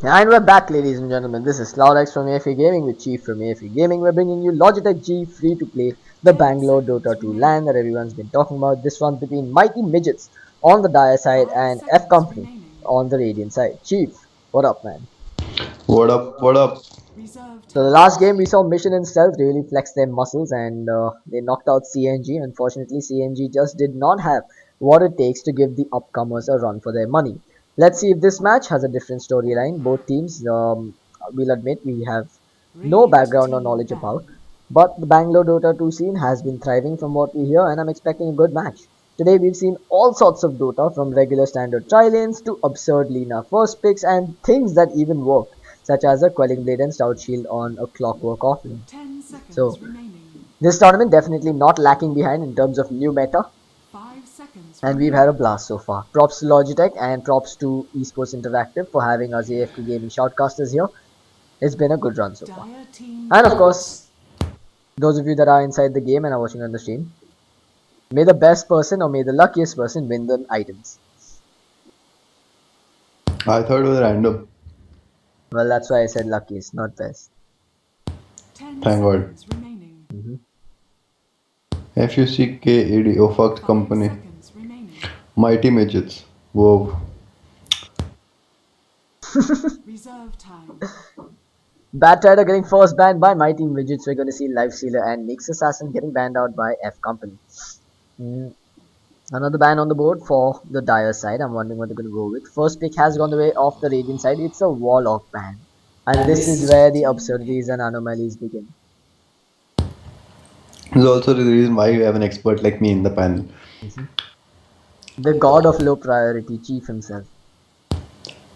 And we're back, ladies and gentlemen. This is ClouDx from AFK Gaming with Chief from AFK Gaming. We're bringing you Logitech G free to play, the Bangalore Dota 2 LAN that everyone's been talking about. This one between Mighty Midgets on the Dire side and F Company on the Radiant side. Chief, what up, man? What up? What up? So the last game we saw Mission and Stealth really flex their muscles and they knocked out CNG. Unfortunately, CNG just did not have what it takes to give the upcomers a run for their money. Let's see if this match has a different storyline. Both teams, we'll admit, we have no background or knowledge about. But the Bangalore Dota 2 scene has been thriving from what we hear and I'm expecting a good match. Today we've seen all sorts of Dota from regular standard tri-lanes to absurd Lina first picks and things that even worked, such as a Quelling Blade and Stout Shield on a Clockwork offlane. So this tournament definitely not lacking behind in terms of new meta, and we've had a blast so far. Props to Logitech and props to eSports Interactive for having us AFK Gaming Shoutcasters here. It's been a good run so far. And of course, those of you that are inside the game and are watching on the stream, may the best person or may the luckiest person win the items. I thought it was random. Well, that's why I said luckiest, not best. Thank God. FUCKAD, oh fucked company. Mighty Midgets. Whoa. Bad Trader getting first banned by Mighty Midgets. We're going to see Lifestealer and Nyx Assassin getting banned out by F Company. Another ban on the board for the Dire side. I'm wondering what they're going to go with. First pick has gone the way of the Radiant side. It's a Warlock ban. And this is where the absurdities and anomalies begin. This is also the reason why you have an expert like me in the panel. The god of low priority, Chief himself.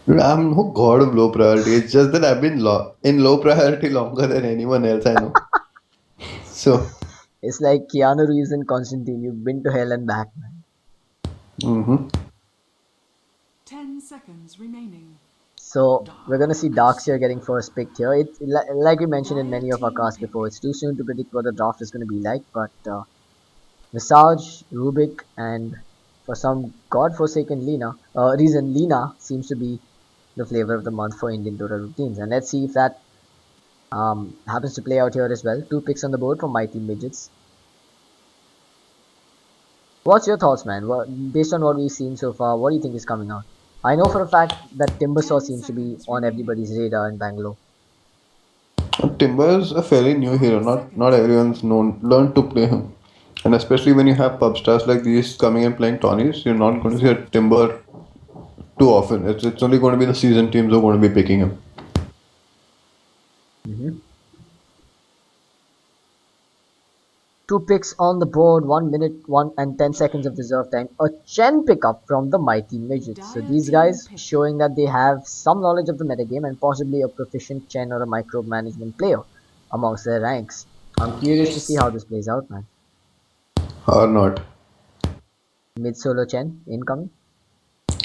Dude, I'm no god of low priority. It's just that I've been in low priority longer than anyone else I know. So. It's like Keanu Reeves and Constantine. You've been to hell and back, man. 10 seconds remaining. So we're gonna see Darkseer getting first picked here. It's like we mentioned in many of our casts before. It's too soon to predict what the draft is gonna be like, but Visage, Rubik, and for some godforsaken reason, Lina seems to be the flavor of the month for Indian Dota routines. And let's see if that happens to play out here as well. 2 picks on the board for Mighty Midgets. What's your thoughts, man? Based on what we've seen so far, what do you think is coming out? I know for a fact that Timbersaw seems to be on everybody's radar in Bangalore. Timber is a fairly new hero. Not everyone's learned to play him. And especially when you have pub stars like these coming and playing Tonys, you're not going to see a Timber too often. It's only going to be the seasoned teams who are going to be picking him. 2 picks on the board, 1 minute, 1 and 10 seconds of reserve time. A Chen pickup from the Mighty Midgets. So these guys showing that they have some knowledge of the metagame and possibly a proficient Chen or a micromanagement player amongst their ranks. I'm curious to see how this plays out, man. Or not. Mid solo Chen incoming.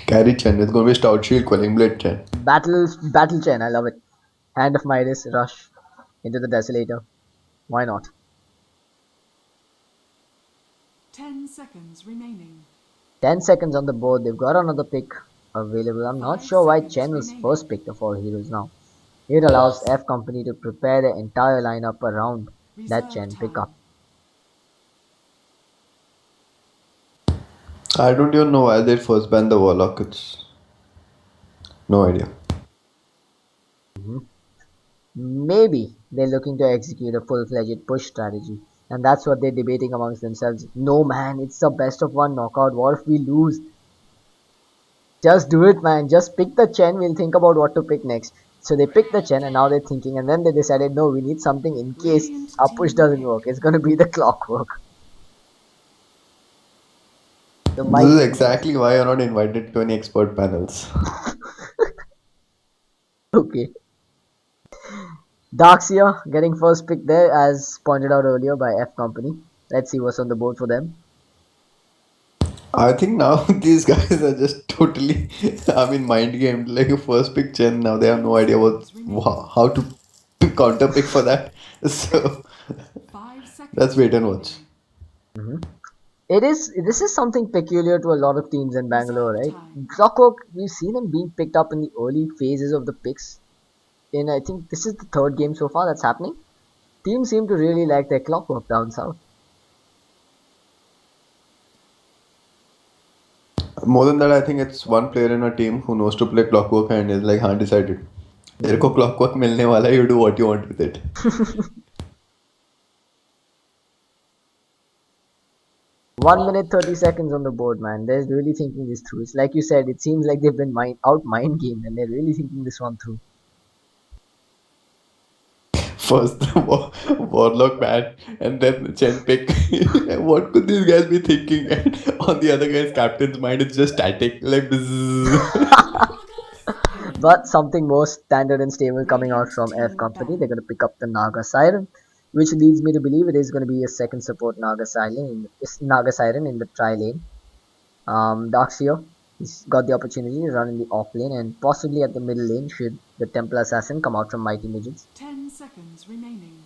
Carry Chen. It's going to be Stout Shield, Quelling Blade Chen. Battle Chen. I love it. Hand of Midas, rush into the Desolator. Why not? 10 seconds remaining. 10 seconds on the board. They've got another pick available. I'm not sure why Chen was first picked of all heroes now. It allows F Company to prepare their entire lineup around that Chen pickup. I don't even know why they first banned the Warlock. It's no idea. Maybe they're looking to execute a full-fledged push strategy. And that's what they're debating amongst themselves. No, man, it's the best of 1 knockout. What if we lose? Just do it, man. Just pick the Chen. We'll think about what to pick next. So they picked the Chen and now they're thinking. And then they decided, no, we need something in case our push doesn't work. It's going to be the Clockwork. This is exactly why you're not invited to any expert panels. Okay. Darkseer getting first pick there as pointed out earlier by F Company. Let's see what's on the board for them. I think now these guys are just totally, mind gamed. Like a first pick Chen, now they have no idea how to counter pick for that. So let's wait and watch. It is. This is something peculiar to a lot of teams in Bangalore, Reserve right? time. Clockwork, we've seen them being picked up in the early phases of the picks. In I think this is the third game so far that's happening. Teams seem to really like their Clockwork down south. More than that, I think it's one player in a team who knows to play clockwork and is like, हाँ decided. तेरे को clockwork मिलने वाला है, you do what you want with it. 1 minute 30 seconds on the board, man. They're really thinking this through. It's like you said. It seems like they've been mind gamed, and they're really thinking this one through. First the warlock man, and then Chen pick. What could these guys be thinking? And on the other guy's captain's mind, it's just static, like bzzz. But something more standard and stable coming out Radiant from F team Company. They're ban. going to pick up the Naga Siren, which leads me to believe it is going to be a second support Naga Siren in the tri lane. Darkseer, he's got the opportunity to run in the off lane and possibly at the middle lane should the Temple Assassin come out from Mighty Midgets. 10 seconds remaining.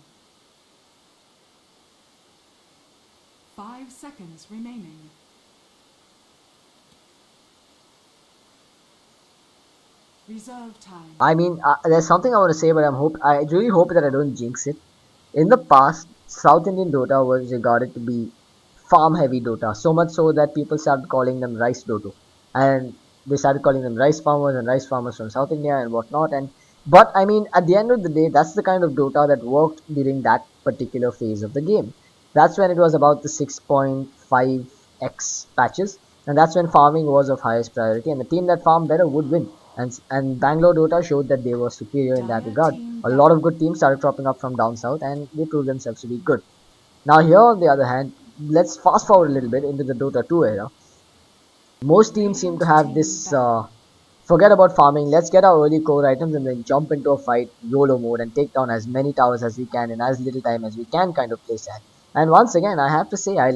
5 seconds remaining. Reserve time. I mean, there's something I want to say, but I really hope that I don't jinx it. In the past, South Indian Dota was regarded to be farm heavy Dota, so much so that people started calling them rice Doto, and they started calling them rice farmers from South India and whatnot. And but I mean, at the end of the day, that's the kind of Dota that worked during that particular phase of the game. That's when it was about the 6.5x patches, and that's when farming was of highest priority, and the team that farmed better would win. And Bangalore Dota showed that they were superior in that Dire regard. team A lot of ban. good teams started cropping up from down south, and they proved themselves to be good. Now here, on the other hand, let's fast forward a little bit into the Dota 2 era. Most teams seem to Radiant have team this ban. forget about farming, let's get our early core items and then jump into a fight, YOLO mode, and take down as many towers as we can in as little time as we can kind of play set. And once again, I have to say, I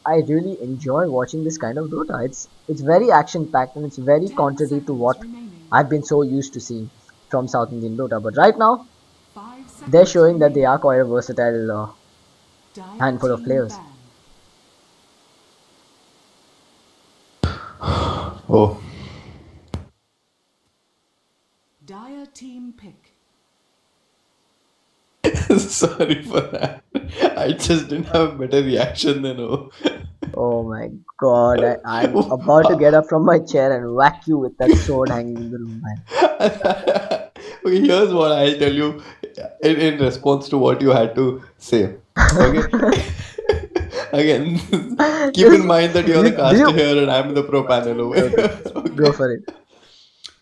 really enjoy watching this kind of Dota. It's very action packed and it's very 10 contrary to seconds what remaining. I've been so used to seeing from South Indian Dota. But right now, 5 they're seconds showing that they are remaining. quite a versatile Dire handful of team players. ban. Oh, Dire team pick. sorry for that. I just didn't have a better reaction than oh. Oh my god, I'm about to get up from my chair and whack you with that sword hanging in the room, man. Okay, here's what I'll tell you in response to what you had to say. Okay. Again, keep in Just, mind that you're you, the do caster you? here and I'm the pro panel 10 over Okay, here. seconds go Okay. remaining. for it.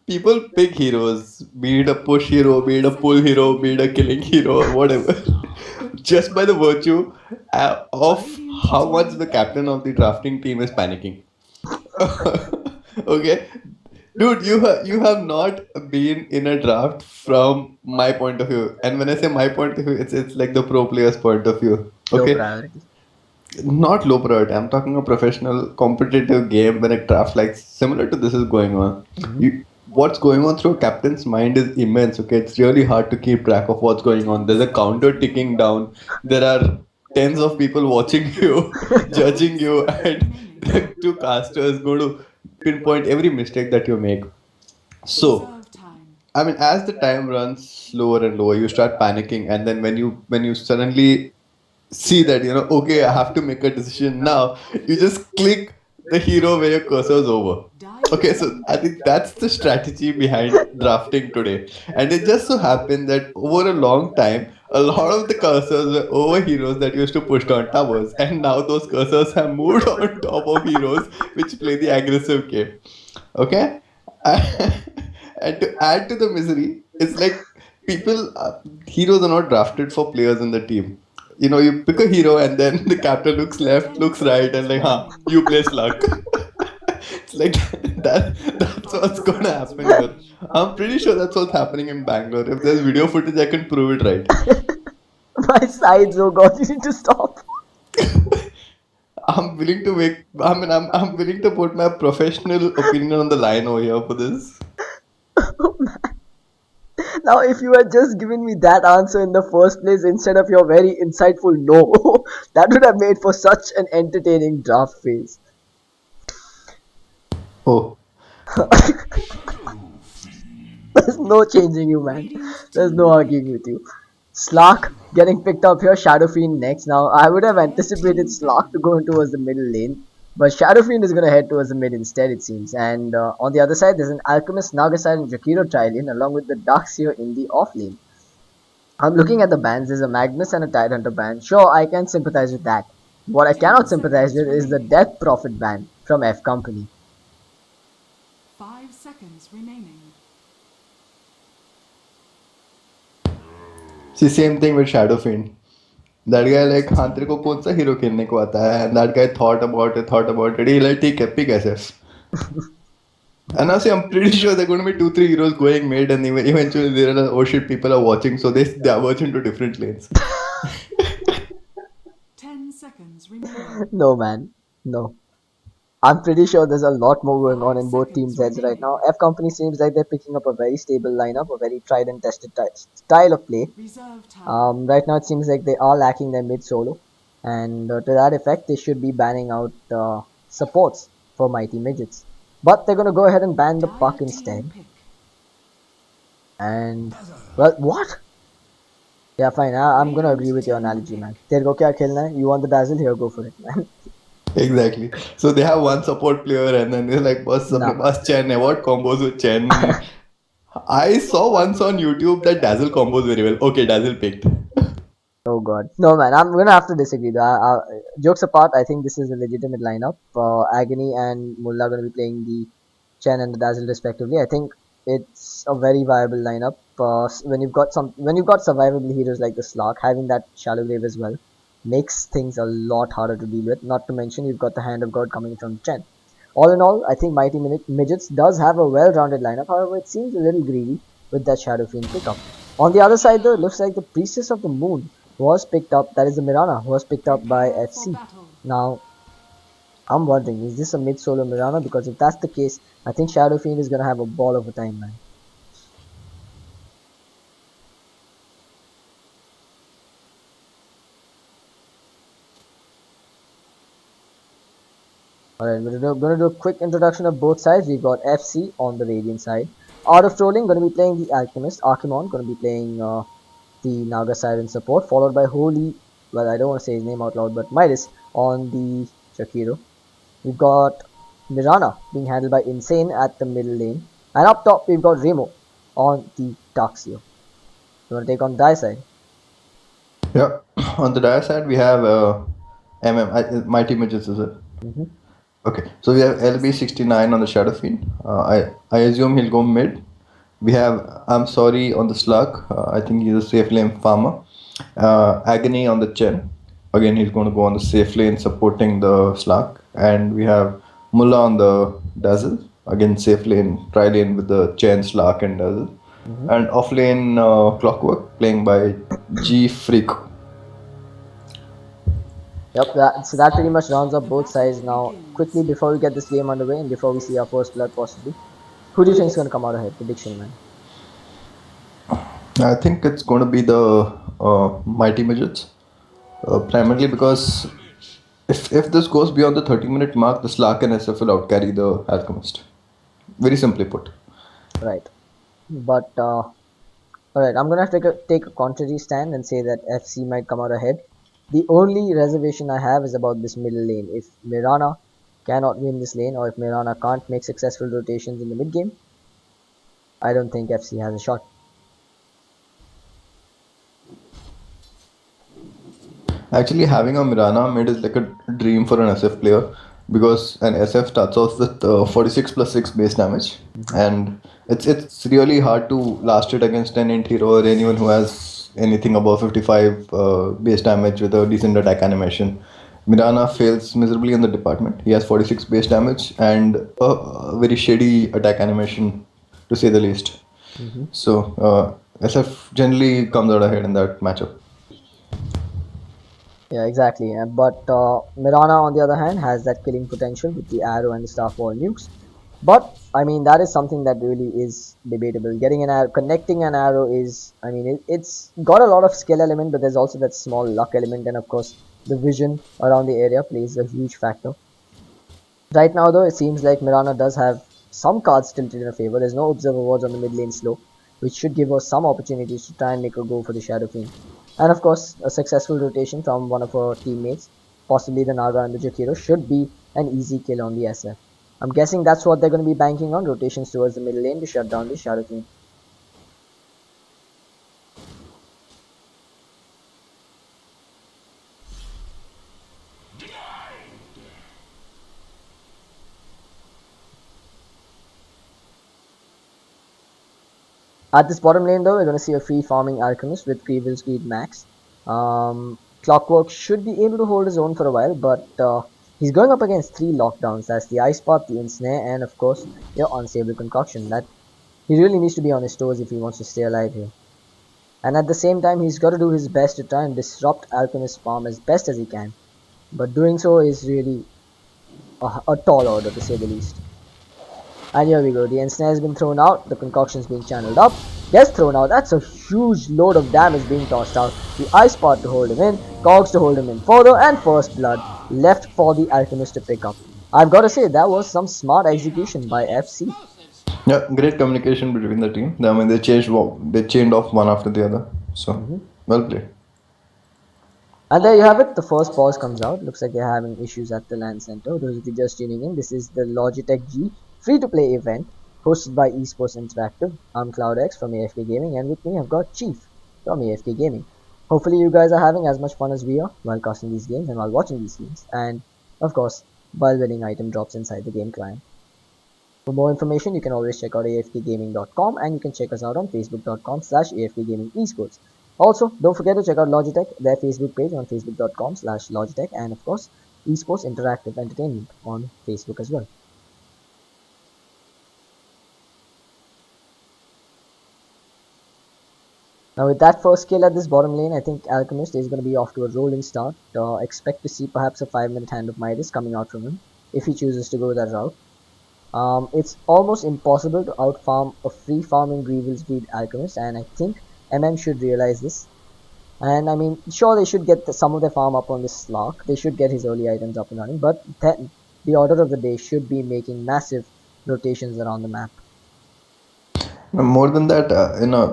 People pick heroes, be it a push hero, be 5 it a pull seconds hero, be it a remaining. killing hero, or whatever. Just by the virtue of Radiant how much team the captain ban. of the drafting team is panicking. Okay, dude, you have not been in a draft from my point of view, and when I say my point of view, it's like the pro player's point of view. Low Okay, priority. not low priority. I'm talking a professional competitive game when a draft like similar to this is going on. Hmm. What's going on through a captain's mind is immense. Okay, it's really hard to keep track of what's going on. 10 There's a seconds counter ticking remaining. down. There are tens of people watching you, 5 judging you, seconds and remaining. the two casters go to pinpoint every mistake that you make. So Reserve time. I mean, as the time runs slower and lower, you start panicking, and then when you suddenly see that okay, I have to make a decision now, you just click the hero where your cursor is over. Dire Okay, so team I ban. think that's the strategy behind drafting today. And it just so happened that over a long time, a lot of the cursors were over heroes that used to push down towers, and now those cursors have moved on top of heroes which play the aggressive game. Okay? And to add to the misery, it's like heroes are not drafted for players in the team. You pick a hero and then the captain looks left, 10 looks right, and seconds like, huh, remaining. you play slug. It's like that's what's 5 gonna seconds happen here. remaining. I'm pretty sure that's what's happening in Bangalore. If there's video footage, I can prove it right. My sides, oh god, you need to stop. I'm willing to make. I mean, I'm willing to put my professional opinion on the line over here for this. Now, if you had just given me that answer in the first place instead of your very insightful no, that would have made for such an entertaining draft phase. Oh, There's no changing you, man. Radiant There's team no pick. arguing with you. Slark getting picked up here. Shadow Fiend next. Now, I would have Dire anticipated team Slark ban. to go in towards the middle lane, but Shadow Fiend is going to head towards the mid instead, it seems. And on the other side, there's an Alchemist, Nagaside, and Jakiro tri-lane, along with the Darkseer in the off lane. I'm looking at the bans. There's a Magnus and a Tidehunter ban. Sure, I can sympathize with that. What I 10 cannot sympathize seconds with is the remaining. Death Prophet ban from F Company. 5 seconds remaining. see, same thing with Shadow Fiend. That guy like हाँ तेरे को कौन सा hero खेलने को आता है? And that guy thought about it. He like ठीक है, pick SS. And now see, I'm pretty sure there are going to be 2, 3 heroes going mid, and eventually there are oh shit, people are watching, so they diverge into different lanes. 10 seconds remaining. No, man. No. I'm pretty sure there's a lot more going on 5 in both teams' seconds heads right now. remaining. F Company seems like they're picking up a very stable lineup, a very tried and tested style of play. Reserve time. Right now, it seems like they are lacking their mid solo, and to that effect, they should be banning out supports for Mighty Midgets. But they're gonna go ahead and ban the Dire Puck team instead. pick. And well, what? Yeah, fine. I'm gonna agree with your Radiant analogy, team man. pick. तेरे को क्या खेलना है? You want the dazzle? Here, go for it, man. Exactly. So they have one support player, and then they're like, "Boss, अपने Nah. पास Chen है. What combos with Chen?" I saw once on YouTube that Dazzle combos very well. Okay, Dazzle picked. Oh god. No man, I'm gonna have to disagree though. Jokes apart, I think this is a legitimate lineup. Agony and Mullah are gonna be playing the Chen and the Dazzle respectively. I think it's a very viable lineup. When you've got survivable heroes like the Slark, having that shallow grave as well makes things a lot harder to deal with. Not to mention you've got the Hand of God coming from Chen. All in all, I think Mighty Midgets does have a well-rounded lineup. However, it seems a little greedy with that Shadow Fiend pickup. On the other side, though, it looks like the Priestess of the Moon was picked up. That is the Mirana, was picked up by Prepare for FC. battle. Now, I'm wondering, is this a mid-solo Mirana? Because if that's the case, I think Shadow Fiend is gonna have a ball of a time, man. Alright, we're gonna do a quick introduction of both sides. We've got FC on the Radiant side. Art of Trolling gonna be playing the Alchemist. Archimon gonna be playing the Naga Siren support, followed by Holy, well, I don't want to say his name out loud, but Midas on the Shakiro. We've got Mirana being handled by Insane at the middle lane. And up top, we've got Remo on the Darkseer. You want to take on die side? Yeah. On the dire side, we have Mighty Midgets, is it? Mm-hmm. Okay. So we have LB69 on the Shadow Fiend. I assume he'll go mid. We have I'm sorry on the Slug. I think he's a safe lane farmer. Agony on the Chen. Again, he's going to go on the safe lane supporting the Slug. And we have Mullah on the Dazzle. Again, safe lane, try lane with the Chen, Slug, and Dazzle. Mm-hmm. And off lane Clockwork playing by G Freak. Yep, so that pretty much rounds up both sides. Now, quickly before we get this game underway and before we see our first blood possibly, who do you think is going to come out ahead? Prediction, man. I think it's going to be the Mighty Midgets. Primarily because if this goes beyond the 30-minute mark, the Slark and SF will outcarry the Alchemist. Very simply put. Right. But, alright, I'm going to take a contrary stand and say that FC might come out ahead. The only reservation I have is about this middle lane. If Mirana cannot win this lane, or if Mirana can't make successful rotations in the mid game, I don't think FC has a shot. Actually, having a Mirana mid is like a dream for an SF player because an SF starts off with 46 plus 6 base damage, and it's really hard to last it against an int hero or anyone who has anything above 55 base damage with a decent attack animation. Mirana fails miserably in the department. He has 46 base damage and a very shady attack animation, to say the least. So SF generally comes out ahead in that matchup. Yeah, exactly. But Mirana, on the other hand, has that killing potential with the arrow and the Starfall nukes. But I mean, that is something that really is debatable. Getting an arrow, connecting an arrow is, I mean, it's got a lot of skill element, but there's also that small luck element, and of course, the vision around the area plays a huge factor. Right now, though, it seems like Mirana does have some cards tilted in her favor. There's no Observer Wards on the mid lane slow, which should give her some opportunities to try and make her go for the Shadow Fiend. And of course, a successful rotation from one of her teammates, possibly the Naga and the Jakiro, should be an easy kill on the SF. I'm guessing that's what they're going to be banking on, rotations towards the middle lane to shut down the Shadow Fiend. At this bottom lane though, we're going to see a free farming Alchemist with Creevil Speed Max. Clockwork should be able to hold his own for a while, but he's going up against 3 lockdowns. That's the Ice Path, the Ensnare, and of course your Unstable Concoction. That he really needs to be on his toes if he wants to stay alive here. And at the same time, he's got to do his best to try and disrupt Alchemist's farm as best as he can. But doing so is really a tall order to say the least. And here we go, the ensnare has been thrown out, the concoction's being channeled up, gets thrown out, that's a huge load of damage being tossed out, the ice pot to hold him in, cogs to hold him in further, and first blood left for the alchemist to pick up. I've got to say, that was some smart execution by FC. Yeah, great communication between the team. I mean, they chained off one after the other. So, well played. And there you have it, the first pause comes out. Looks like they're having issues at the LAN center. Those of you just tuning in, this is the Logitech G free-to-play event hosted by eSports Interactive. I'm ClouDx from AFK Gaming, and with me I've got Chief from AFK Gaming. Hopefully you guys are having as much fun as we are while casting these games and while watching these games, and of course while winning item drops inside the game client. For more information, you can always check out afkgaming.com, and you can check us out on facebook.com/afkgamingesports. Also, don't forget to check out Logitech, their Facebook page on facebook.com/Logitech, and of course, Esports Interactive Entertainment on Facebook as well. Now with that first kill at this bottom lane, I think Alchemist is going to be off to a rolling start. Expect to see perhaps a 5-minute hand of Midas coming out from him, if he chooses to go that route. It's almost impossible to outfarm a free farming Grievel's Breed Alchemist, and I think MM should realize this. And I mean, sure, they should get some of their farm up on this Slark. They should get his early items up and running, but then the order of the day should be making massive rotations around the map. More than that,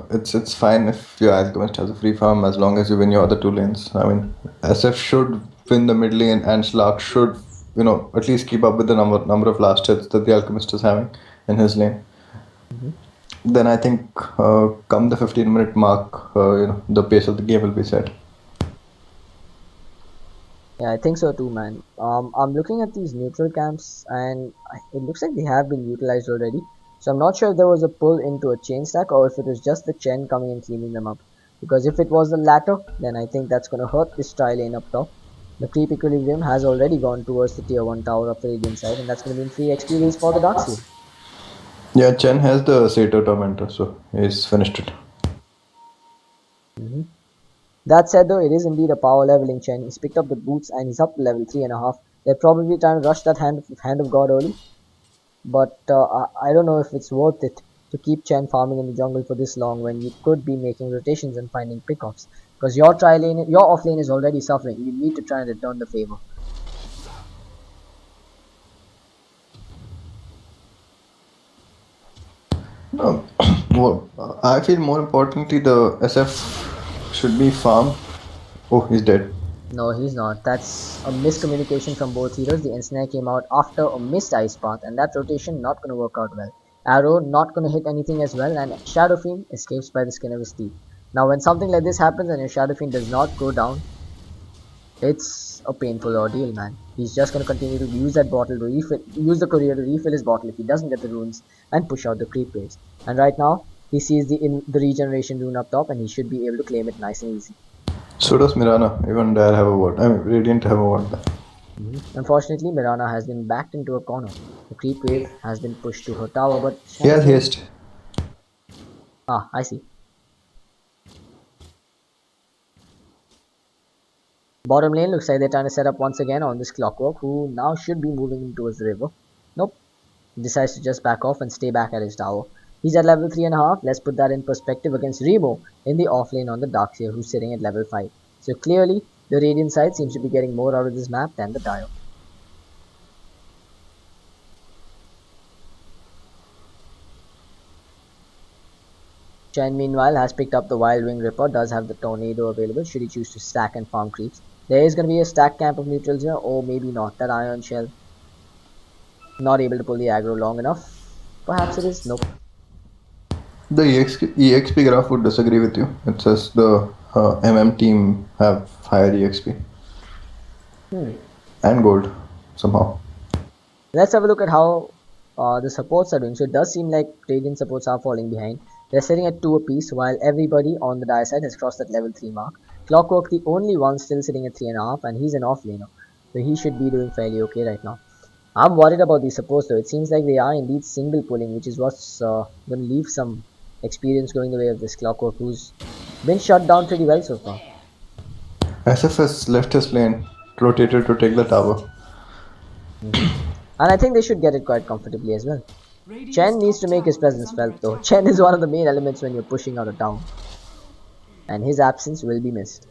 it's fine if your Alchemist has a free farm as long as you win your other two lanes. I mean, SF should win the mid lane, and Slark should, at least keep up with the number of last hits that the Alchemist is having in his lane. Then I think, come the 15-minute mark, the pace of the game will be set. Yeah, I think so too, man. I'm looking at these neutral camps, and it looks like they have been utilized already. So I'm not sure if there was a pull into a chain stack or if it was just the Chen coming and cleaning them up. Because if it was the latter, then I think that's going to hurt this tri lane up top. The creep equilibrium has already gone towards the tier 1 tower of the Radiant side, and that's going to mean free XP raise for the Darkseer. Yeah, Chen has the Satyr Tormentor, so he's finished it. That said though, it is indeed a power leveling Chen. He's picked up the boots and he's up to level 3.5. They're probably trying to rush that hand of God early. But I don't know if it's worth it to keep Chen farming in the jungle for this long when you could be making rotations and finding pickoffs. Because your off lane is already suffering. You need to try and return the favor. Well, I feel more importantly the SF should be farm. Oh, he's dead. No, he's not. That's a miscommunication from both heroes. The ensnare came out after a missed ice path, and that rotation not going to work out well. Arrow not going to hit anything as well, and Shadow Fiend escapes by the skin of his teeth. Now, when something like this happens and your Shadow Fiend does not go down, it's a painful ordeal, man. He's just going to continue to use that bottle to use the courier to refill his bottle if he doesn't get the runes and push out the creep waves. And right now, he sees the regeneration rune up top, and he should be able to claim it nice and easy. So does Mirana. Even Dare have a word. I mean, Radiant have a word. Unfortunately, Mirana has been backed into a corner. The creep wave has been pushed to her tower, but... He has haste. Ah, I see. Bottom lane looks like they're trying to set up once again on this Clockwork, who now should be moving in towards the river. Nope. decides to just back off and stay back at his tower. He's at level 3.5. Let's put that in perspective against Remo in the offlane on the Darkseer, who's sitting at level 5. So clearly, the Radiant side seems to be getting more out of this map than the Dio. Chen meanwhile has picked up the Wild Wing Ripper, does have the Tornado available should he choose to stack and farm creeps. There is going to be a stack camp of neutrals here, or maybe not. That Iron Shell not able to pull the aggro long enough. Perhaps it is. Nope. The EXP graph would disagree with you. It says the MM team have higher EXP. And gold, somehow. Let's have a look at how the supports are doing. So it does seem like Radiant supports are falling behind. They're sitting at 2 apiece, while everybody on the Dire side has crossed that level 3 mark. Clockwork, the only one still sitting at 3.5, and he's an offlaner. So he should be doing fairly okay right now. I'm worried about these supports though. It seems like they are indeed single pulling, which is what's going to leave some experience going the way of this Clockwork, who's been shut down pretty well so far. SFS left his lane, rotated to take the tower. And I think they should get it quite comfortably as well. Chen needs to make his presence felt though. Chen is one of the main elements when you're pushing out a town. And his absence will be missed.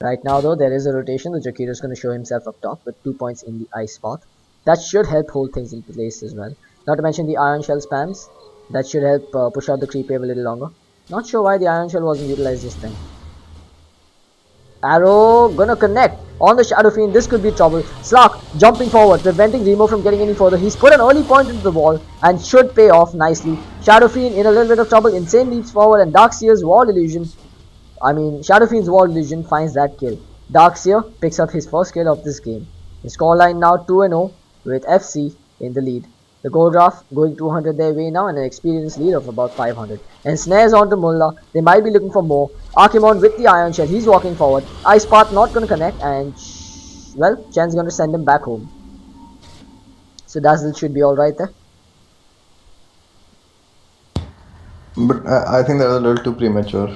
Right now though, there is a rotation. The Jakiro is going to show himself up top with 2 points in the ice spot. That should help hold things in place as well. Not to mention the Iron Shell spams. That should help push out the creep wave a little longer. Not sure why the Iron Shell wasn't utilized this time. Arrow gonna connect on the Shadow Fiend. This could be trouble. Slark jumping forward, preventing Remo from getting any further. He's put an early point into the wall and should pay off nicely. Shadow Fiend in a little bit of trouble. Insane leaps forward, and Darkseer's wall illusion. Shadow Fiend's wall illusion finds that kill. Darkseer picks up his first kill of this game. The scoreline now 2-0 with FC in the lead. The gold draft going 200 their way now and an experience lead of about 500. And snares onto Mullah. They might be looking for more. Archimon with the Iron Shell. He's walking forward. Ice Path not going to connect, and well, Chen's going to send him back home. So Dazzle should be alright there. But I think that was a little too premature.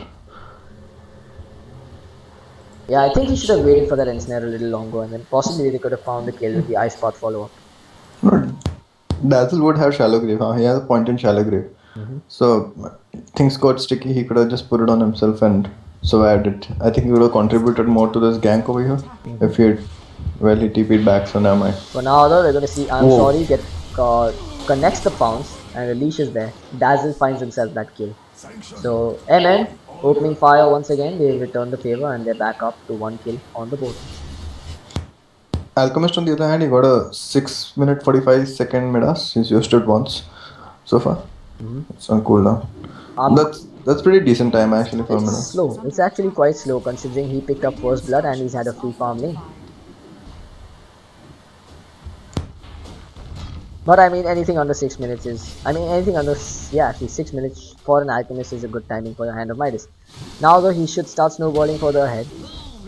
Yeah, I think he should have waited for that ensnare a little longer, and then possibly they could have found the kill with the Ice Path follow-up. No, Dazzle would have shallow grave. He has a point in shallow grave. So things got sticky. He could have just put it on himself and survived it. I think he would have contributed more to this gank over here if he had. Well, he TP'd back, so never mind. For now though, we're going to see Sorry get connects the pounce and releases there. Dazzle finds himself that kill. So MN opening fire once again. They return the favor and they're back up to 1 kill on the board. Alchemist on the other hand, he got a 6 minute 45 second Midas. He's used it once so far. It's on cooldown. That's pretty decent time actually for a Midas. It's slow. It's actually quite slow considering he picked up first blood and he's had a free farm lane. But I mean, anything under 6 minutes is... anything under... Yeah, actually 6 minutes for an Alchemist is a good timing for your Hand of Midas. Now though, he should start snowballing further ahead.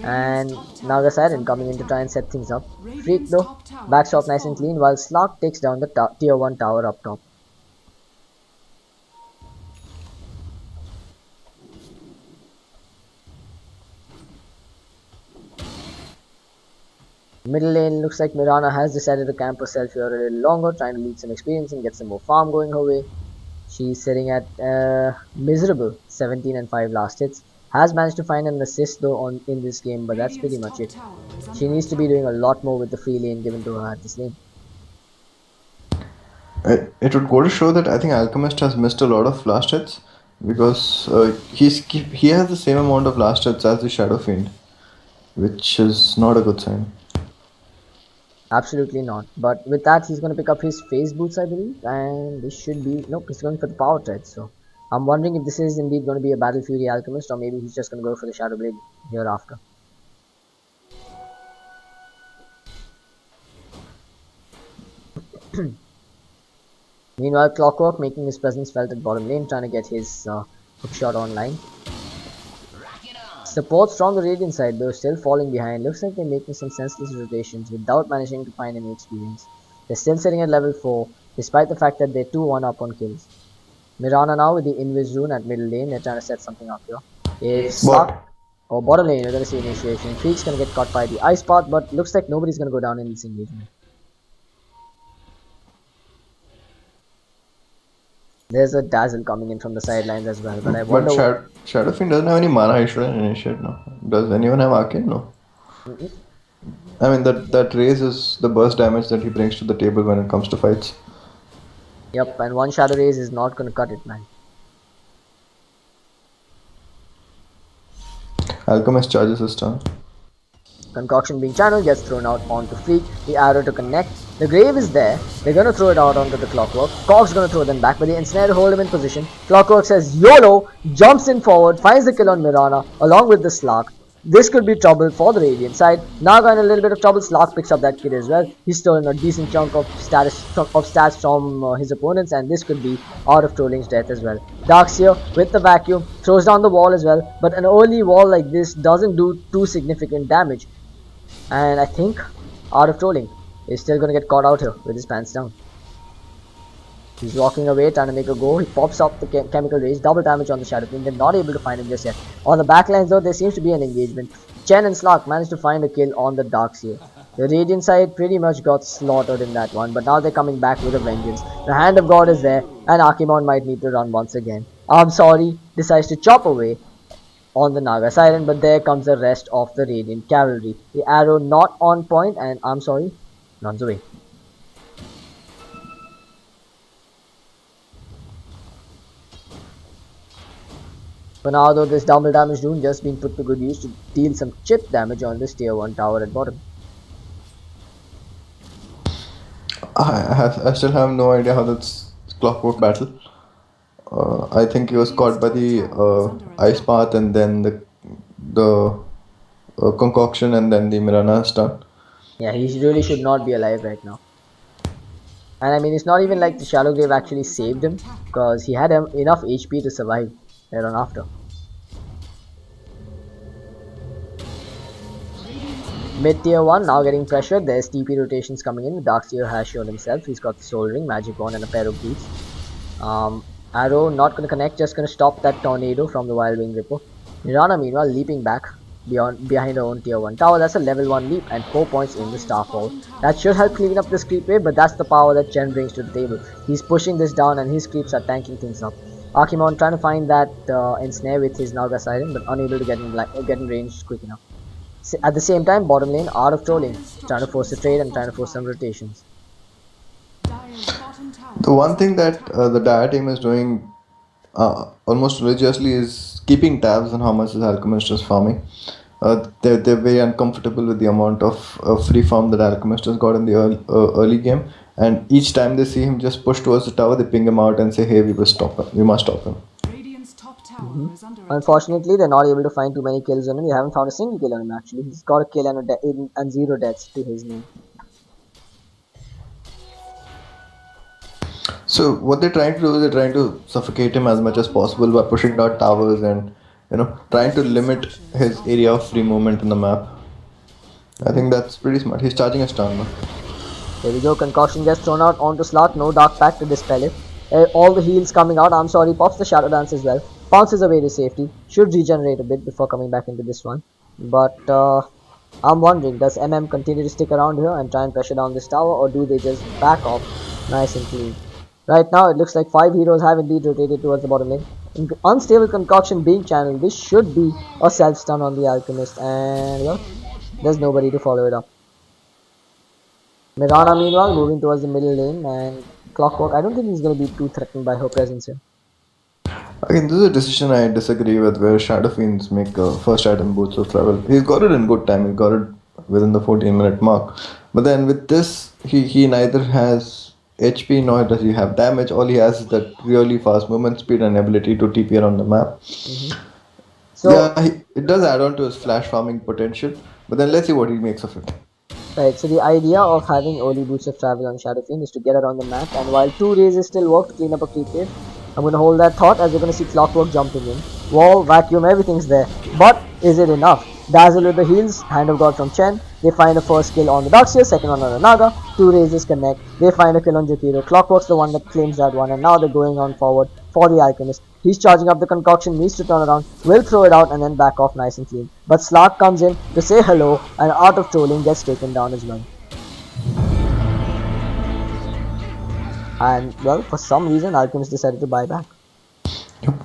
And now the Siren coming in to try and set things up. Freak though, backstop nice and clean, while Slark takes down the tier 1 tower up top. Middle lane looks like Mirana has decided to camp herself here a little longer, trying to lead some experience and get some more farm going her way. She's sitting at miserable 17 and 5 last hits. Has managed to find an assist though in this game, but that's pretty much it. She needs to be doing a lot more with the free lane given to her at this lane. It would go to show that I think Alchemist has missed a lot of last hits because he has the same amount of last hits as the Shadow Fiend, which is not a good sign. Absolutely not. But with that, he's going to pick up his phase boots, I believe, and this should be... Nope, he's going for the power tread, so... I'm wondering if this is indeed going to be a Battle Fury Alchemist or maybe he's just going to go for the Shadow Blade hereafter. Meanwhile, Clockwork making his presence felt at bottom lane, trying to get his hook shot online. Supports from the Radiant side though, still falling behind. Looks like they're making some senseless rotations without managing to find any experience. They're still sitting at level 4, despite the fact that they're 2-1 up on kills. Mirana now with the Invis rune at middle lane. They're trying to set something up here. If Slark or bottom lane, you're going to see initiation. Freak's going to get caught by the Ice Path, but looks like nobody's going to go down in this engagement. There's a Dazzle coming in from the sidelines as well, but I But wonder. Shadow Fiend doesn't have any mana. He shouldn't initiate now. Does anyone have Arcane? No. Mm-mm. I mean that raises the burst damage that he brings to the table when it comes to fights. Yep, and one Shadow Raise is not gonna cut it, man. Alchemist charges his turn. Concoction being channeled gets thrown out onto Freak. The arrow to connect. The grave is there. They're gonna throw it out onto the Clockwork. Cog's gonna throw them back, but the ensnare hold him in position. Clockwork says YOLO, jumps in forward, finds the kill on Mirana along with the Slark. This could be trouble for the Radiant side. Naga in a little bit of trouble. Slark picks up that kid as well. He's stolen a decent chunk of stats from his opponents, and this could be out of Trolling's death as well. Darkseer with the vacuum throws down the wall as well, but an early wall like this doesn't do too significant damage. And I think Art of Trolling is still gonna get caught out here with his pants down. He's walking away, trying to make a go. He pops up the chemical rays, double damage on the Shadow Fiend. They're not able to find him just yet. On the backlines though, there seems to be an engagement. Chen and Slark managed to find a kill on the Darkseer. The Radiant side pretty much got slaughtered in that one, but now they're coming back with a vengeance. The Hand of God is there, and Archimon might need to run once again. I'm sorry, decides to chop away on the Naga Siren, but there comes the rest of the Radiant Cavalry. The arrow not on point, and I'm sorry, runs away. For now though, this double damage rune just being put to good use to deal some chip damage on this tier 1 tower at bottom. I still have no idea how that's Clockwork battle. I think he was caught by the ice path and then the concoction and then the Mirana stun. Yeah, he really should not be alive right now. And I mean, it's not even like the Shallow Grave actually saved him, because he had enough HP to survive thereon after. Mid tier 1 now getting pressured. There's TP rotations coming in. Darkseer has shown himself. He's got the Soul Ring, Magic Wand, and a pair of boots. Arrow not gonna connect, just gonna stop that tornado from the Wild Wing Ripper. Mirana meanwhile leaping back behind her own tier 1 tower. That's a level 1 leap and 4 points in the Starfall. That should help clean up this creep wave, but that's the power that Chen brings to the table. He's pushing this down and his creeps are tanking things up. Archimon trying to find that ensnare with his Naga Siren, but unable to get in range quick enough. At the same time, bottom lane, Art of Trolling, trying to force a trade and trying to force some rotations. The one thing that the Dire team is doing almost religiously is keeping tabs on how much the Alchemist is farming. They're very uncomfortable with the amount of free farm that Alchemist has got in the early game, and each time they see him just push towards the tower, they ping him out and say, hey, we must stop him. Unfortunately, they're not able to find too many kills on him. We haven't found a single kill on him actually. He's got a kill and 0 deaths to his name. So what they're trying to do is they're trying to suffocate him as much as possible by pushing down towers and trying to limit his area of free movement in the map. I think that's pretty smart. He's charging a stun now. There we go. Concoction gets thrown out onto Slot. No Dark Pack to dispel it. All the heals coming out. I'm sorry. Pops the Shadow Dance as well. Bounces away to safety. Should regenerate a bit before coming back into this one. But I'm wondering, does MM continue to stick around here and try and pressure down this tower, or do they just back off nice and clean? Right now, it looks like 5 heroes have indeed rotated towards the bottom lane. Unstable Concoction being channeled. This should be a self-stun on the Alchemist. And, well, there's nobody to follow it up. Mirana, meanwhile, moving towards the middle lane. And Clockwork, I don't think he's going to be too threatened by her presence here. Again, this is a decision I disagree with, where Shadow Fiends make first item boots of travel. He's got it in good time. He got it within the 14-minute mark. But then with this, he neither has HP nor does he have damage. All he has is that really fast movement speed and ability to TP around the map. So yeah, it does add on to his flash farming potential, but then let's see what he makes of it. Right, so the idea of having early boots of travel on Shadow Fiend is to get around the map, and while 2 raises still work to clean up a creep wave, I'm going to hold that thought as we're going to see Clockwork jumping in. Wall, vacuum, everything's there. But is it enough? Dazzle with the heals, Hand of God from Chen. They find a first kill on the Darkseer, second one on the Naga. 2 raises connect. They find a kill on Jakiro. Clockwork's the one that claims that one, and now they're going on forward for the Alchemist. He's charging up the Concoction, needs to turn around, will throw it out and then back off nice and clean. But Slark comes in to say hello, and Art of Trolling gets taken down as well. And well, for some reason, Alchemist decided to buy back.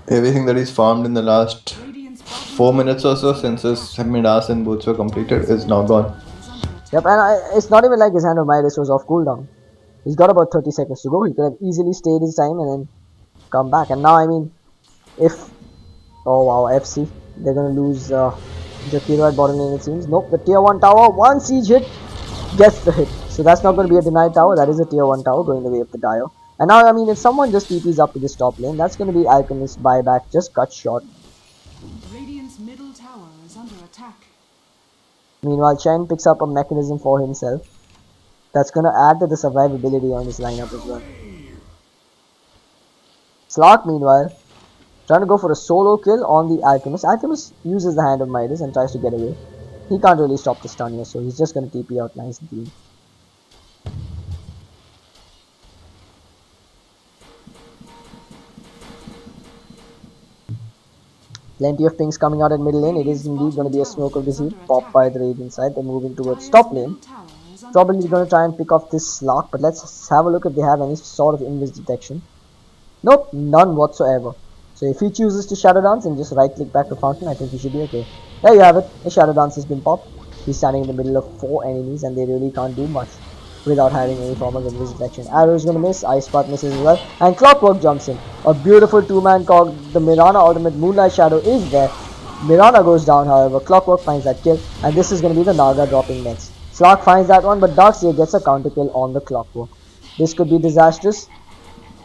Everything that is farmed in the last Radiant's bottom 4 tower minutes or so is under since his attack. Midas and boots were completed is now Dire's middle gone. tower is under Yep, attack. and it's not even like his Hand of Midas was off cooldown. He's got about 30 seconds to go. He could have easily stayed his time and then come back. And now, I mean, if... Oh wow, FC. They're gonna lose Jakiro at bottom lane, it seems. Nope, the tier 1 tower, one siege hit, gets the hit. So that's not going to be a denied tower. That is a tier 1 tower going the way of the Dio. And now, I mean, if someone just TPs up to this top lane, that's going to be Alchemist buyback, just cut short. Radiant's middle tower is under attack. Meanwhile, Chen picks up a mechanism for himself. That's going to add to the survivability on his lineup as well. Slark, meanwhile, trying to go for a solo kill on the Alchemist. Alchemist uses the Hand of Midas and tries to get away. He can't really stop the stun here, so he's just going to TP out nice and clean. Plenty of things coming out at mid lane. It is indeed going to be a smoke of deceit popped by the Radiant side. They're moving towards top lane. Probably going to try and pick off this Slark, but let's have a look if they have any sort of invis detection. Nope, none whatsoever. So if he chooses to Shadow Dance and just right click back to Fountain, I think he should be okay. There you have it. The Shadow Dance has been popped. He's standing in the middle of 4 enemies and they really can't do much without having any form of invis detection. Arrow is going to miss, Ice Path misses as well, and Clockwork jumps in. A beautiful 2-man cog. The Mirana ultimate Moonlight Shadow is there. Mirana goes down, however. Clockwork finds that kill, and this is going to be the Naga dropping next. Slark finds that one, but Darkseer gets a counter kill on the Clockwork. This could be disastrous.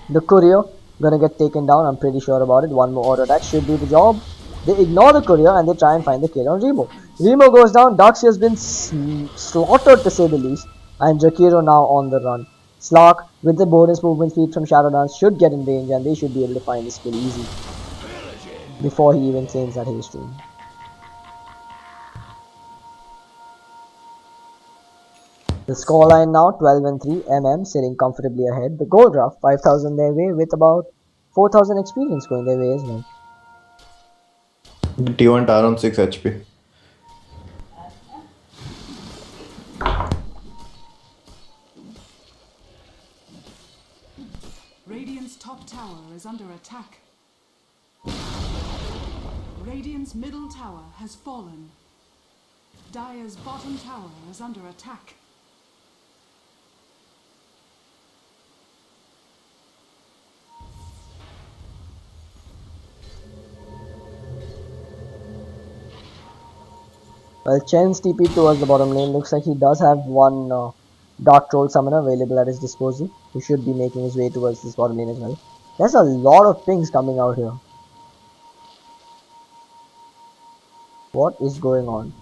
The Courier gonna get taken down, I'm pretty sure about it. One more auto attack should do the job. They ignore the Courier and they try and find the kill on Remo. Remo goes down, Darkseer has been slaughtered to say the least, and Jakiro now on the run. Slark with the bonus movement speed from Shadow Dance should get in range and they should be able to find this kill easy before he even claims that haste rune. The scoreline now 12 and 3, MM sitting comfortably ahead. The gold draft 5,000 their way with about 4,000 experience going their way as well. T1 Tower on 6 HP. Radiant's top tower is under attack. Radiant's middle tower has fallen. Dire's bottom tower is under attack. Well, Chen's TP towards the bottom lane. Looks like he does have one Dark Troll Summoner available at his disposal, who should be making his way towards this bottom lane as well. There's a lot of things coming out here. What is going on?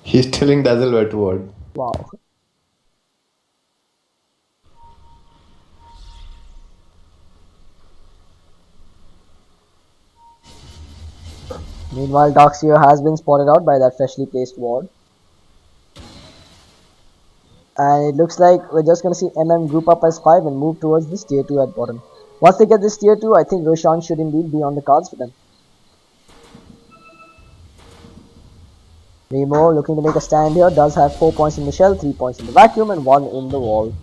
He's telling Dazzle where to ward. Wow. Meanwhile, Darkseer has been spotted out by that freshly placed ward. And it looks like we're just going to see MM group up as 5 and move towards this tier 2 at bottom. Once they get this tier 2, I think Roshan should indeed be on the cards for them. Remo looking to make a stand here, does have 4 points in the shell, 3 points in the vacuum and 1 in the wall.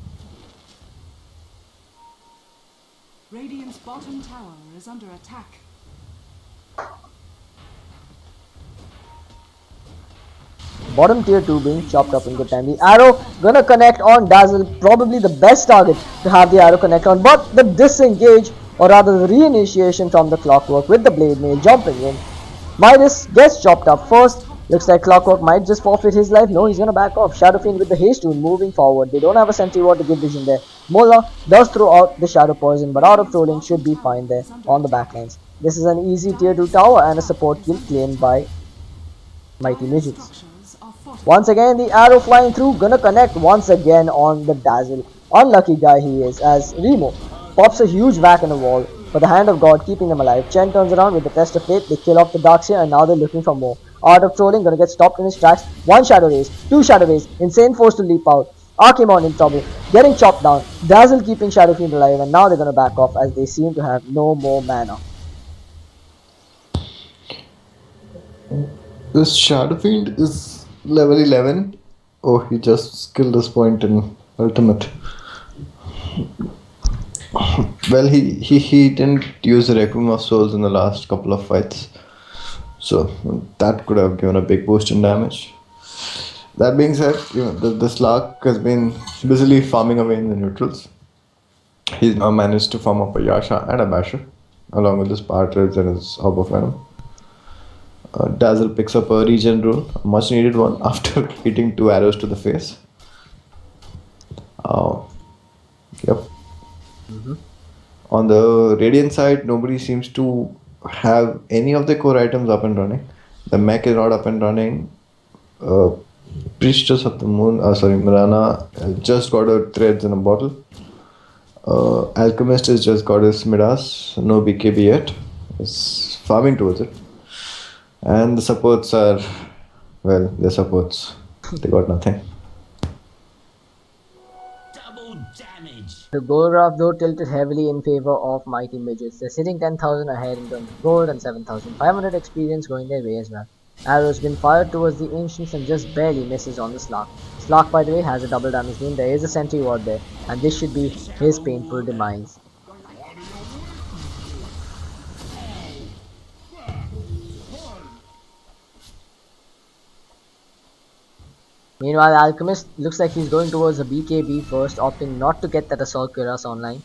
Radiant's bottom tower is under attack. Bottom tier 2 being chopped up in good time. The arrow gonna connect on Dazzle, probably the best target to have the arrow connect on, but the disengage or rather the reinitiation from the Clockwork with the Blade Mail jumping in. Midas gets chopped up first. Looks like Clockwork might just forfeit his life. No, he's gonna back off. Shadow Fiend with the haste rune moving forward. They don't have a sentry ward to give vision there. Mola does throw out the Shadow Poison, but out of trolling should be fine there on the backlines. This is an easy tier 2 tower and a support kill claimed by Mighty Midgets. Once again, the arrow flying through, gonna connect once again on the Dazzle. Unlucky guy he is, as Remo pops a huge whack in the wall, but the Hand of God keeping them alive. Chen turns around with the Test of Fate, they kill off the Darkseer and now they're looking for more. Art of Trolling gonna get stopped in his tracks. 1 Shadow Raise, 2 Shadow Raise, Insane forced to leap out. Archimon in trouble, getting chopped down. Dazzle keeping Shadow Fiend alive and now they're gonna back off as they seem to have no more mana. This Shadow Fiend is level 11. Oh, he just skilled this point in Ultimate. Well, he didn't use the Requiem of Souls in the last couple of fights, so that could have given a big boost in damage. That being said, the Slark has been busily farming away in the neutrals. He's now managed to farm up a Yasha and a Basher, along with his Partridge and his Orb of Venom. Dazzle picks up a regen rule, a much needed one after hitting 2 arrows to the face. Yep. On the Radiant side, nobody seems to have any of the core items up and running. The mech is not up and running. Priestess of the Moon, Mirana just got her threads in a bottle. Alchemist has just got his Midas, no BKB yet. Is farming towards it. And the supports are, well, they're supports. They got nothing. The gold graph though tilted heavily in favor of mighty midgets. They're sitting 10,000 ahead in terms of gold and 7,500 experience going their way as well. Arrows been fired towards the ancients and just barely misses on the Slark. Slark, by the way, has a double damage rune. There is a sentry ward there, and this should be his painful demise. Meanwhile, Alchemist looks like he's going towards a BKB first, opting not to get that Assault Cuirass online.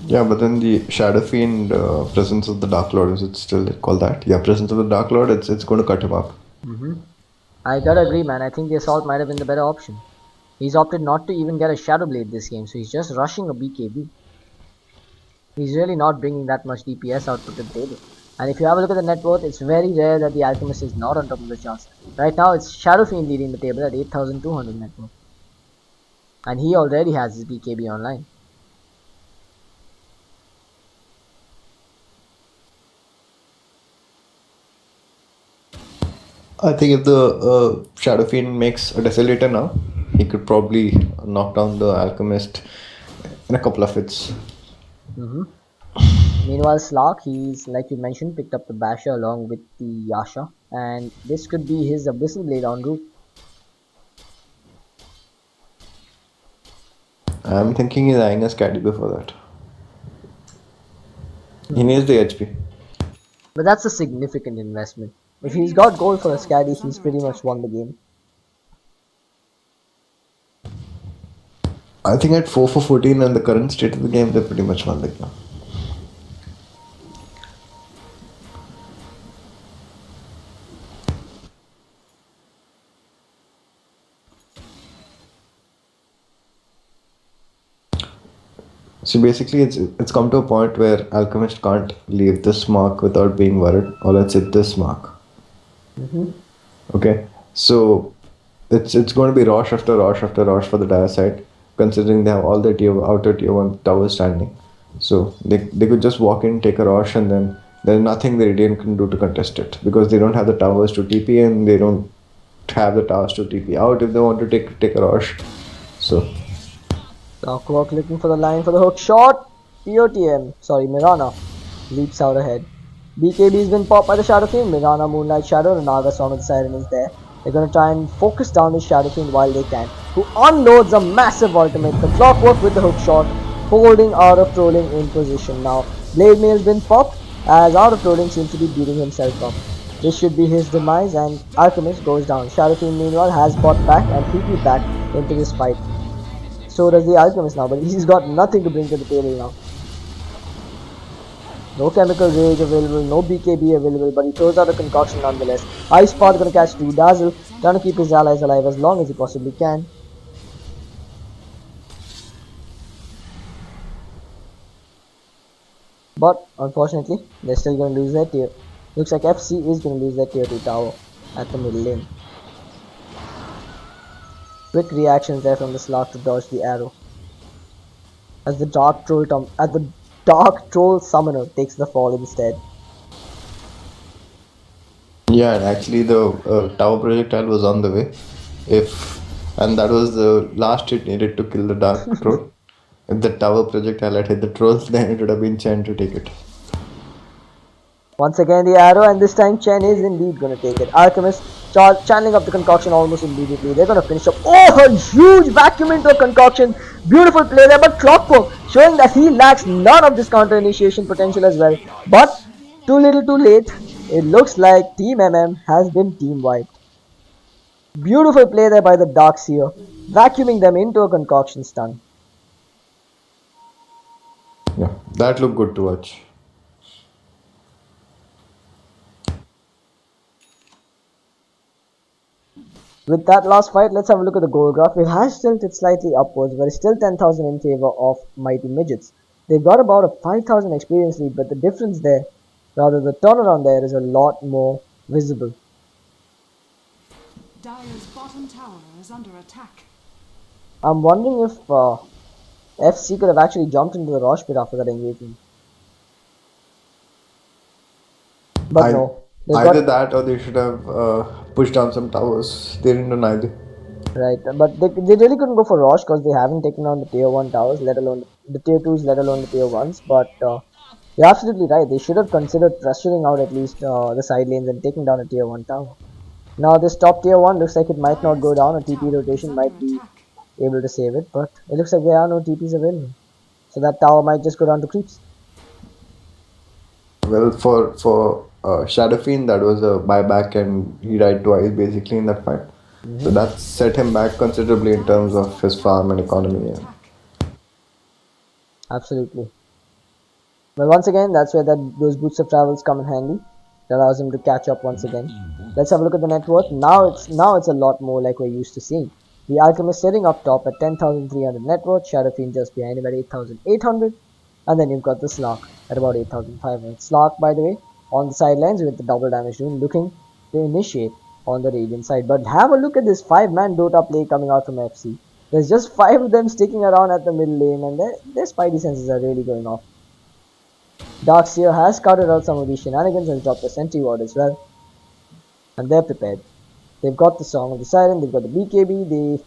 Yeah, but then the Shadow Fiend presence of the Dark Lord, is it still called that? Yeah, presence of the Dark Lord, it's going to cut him up. I gotta agree, man. I think the Assault might have been the better option. He's opted not to even get a Shadow Blade this game, so he's just rushing a BKB. He's really not bringing that much DPS output to the table. And if you have a look at the net worth, it's very rare that the Alchemist is not on top of the charts. Right now, it's Shadow Fiend leading the table at 8,200 net worth. And he already has his BKB online. I think if the Shadow Fiend makes a Desolator now, he could probably knock down the Alchemist in a couple of hits. Meanwhile, Slark, he's, like you mentioned, picked up the Basher along with the Yasha. And this could be his Abyssal Blade en route. I'm thinking he's eyeing a Scatty before that. He needs the HP. But that's a significant investment. If he's got gold for a Scatty, he's pretty much won the game. I think at 4 for 14 and the current state of the game, they pretty much won the game. So basically, it's come to a point where Alchemist can't leave this mark without being worried, or let's say this mark. Okay, so it's going to be Rosh after Rosh after Rosh for the dire side, considering they have all the outer tier 1 towers standing. So they could just walk in, take a Rosh, and then there's nothing the Radiant can do to contest it, because they don't have the towers to TP and they don't have the towers to TP out if they want to take a Rosh. So Clockwork looking for the line for the hook shot. POTM, sorry, Mirana leaps out ahead. BKB has been popped by the Shadow Fiend. Mirana, Moonlight Shadow, and Naga Song of the Siren is there. They're gonna try and focus down the Shadow Fiend while they can, who unloads a massive ultimate. The Clockwork with the hook shot, holding Out of Trolling in position. Now, Blade Mail's been popped, as Out of Trolling seems to be beating himself up. This should be his demise, and Alchemist goes down. Shadow Fiend, meanwhile, has bought back and PP back into this fight. So does the Alchemist now, but he's got nothing to bring to the table now. No Chemical Rage available, no BKB available, but he throws out a concoction nonetheless. Ice Pot gonna catch 2. Dazzle trying to keep his allies alive as long as he possibly can. But unfortunately, they're still gonna lose their tier. Looks like FC is gonna lose their tier 2 tower at the middle lane. Quick reactions there from the Slark to dodge the arrow. As the Dark Troll Summoner takes the fall instead. yeah, and actually the tower projectile was on the way. And that was the last hit needed to kill the Dark Troll. If the tower projectile had hit the trolls, then it would have been Chen to take it. Once again the arrow, and this time Chen is indeed gonna take it. Alchemist channeling up the concoction almost immediately. They're gonna finish up. Oh, a huge vacuum into a concoction. Beautiful play there, but Clockwork showing that he lacks none of this counter initiation potential as well. But too little too late. It looks like Team MM has been team wiped. Beautiful play there by the Darkseer, vacuuming them into a concoction stun. Yeah, that looked good to watch. With that last fight, let's have a look at the goal graph. It has tilted slightly upwards, but it's still 10,000 in favor of Mighty Midgets. They've got about a 5,000 experience lead, but the difference there, rather the turnaround there, is a lot more visible. Dire's bottom tower is under attack. I'm wondering if FC could have actually jumped into the Rosh pit after that engagement. But I, no, they've either got that or they should have pushed down some towers. They didn't do neither. right, but they really couldn't go for Rosh because they haven't taken on the tier 1 towers, let alone the tier 2s, let alone the tier 1s. But you're absolutely right. They should have considered pressuring out at least the side lanes and taking down a tier 1 tower. Now this top tier 1 looks like it might not go down. A TP rotation might be able to save it, but it looks like there are no TPs available. So that tower might just go down to creeps. Well, for Shadow Fiend, that was a buyback, and he died twice basically in that fight. So that set him back considerably in terms of his farm and economy. Yeah. Absolutely. But once again, that's where those boots of travels come in handy. It allows him to catch up once again. Let's have a look at the net worth. Now it's a lot more like we're used to seeing. The Alchemist sitting up top at 10,300 net worth, Shadow Fiend just behind him at 8,800, and then you've got the Slark at about 8,500. Slark, by the way, on the sidelines with the double damage rune, looking to initiate on the Radiant side. But have a look at this 5-man Dota play coming out from FC. There's just 5 of them sticking around at the middle lane, and their spidey senses are really going off. Darkseer has scouted out some of these shenanigans and dropped a sentry ward as well. And they're prepared. They've got the Song of the Siren, they've got the BKB, they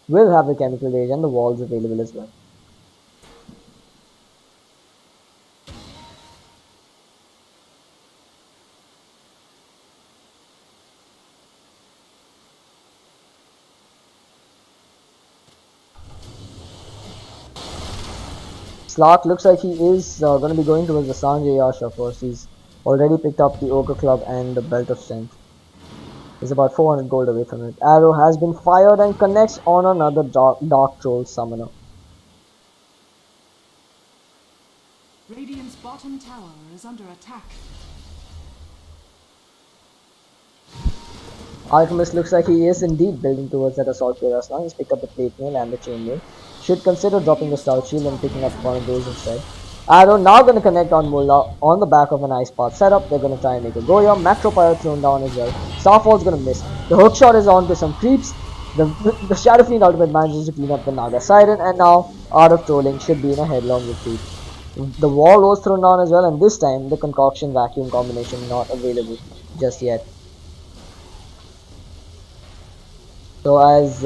will have the Chemical Rage and the walls available as well. Slark looks like he is going to be going towards the Sanjay Yasha first. He's already picked up the Ogre Club and the Belt of Strength. He's about 400 gold away from it. Arrow has been fired and connects on another Dark Troll Summoner. Radiant's bottom tower is under attack. Alchemist looks like he is indeed building towards that Assault Cuirass now. He's picked up the Plate Mail and the Chain Mail. Should consider dropping the Stout Shield and picking up one of those instead. Arrow now going to connect on Mullah on the back of an Ice Path setup. They're going to try and make a go here. Macropyre thrown down as well. Starfall's going to miss. The hookshot is on to some creeps. The Shadow Fiend ultimate manages to clean up the Naga Siren, and now Art of Trolling should be in a headlong retreat. The wall was thrown down as well, and this time the Concoction Vacuum combination not available just yet. So as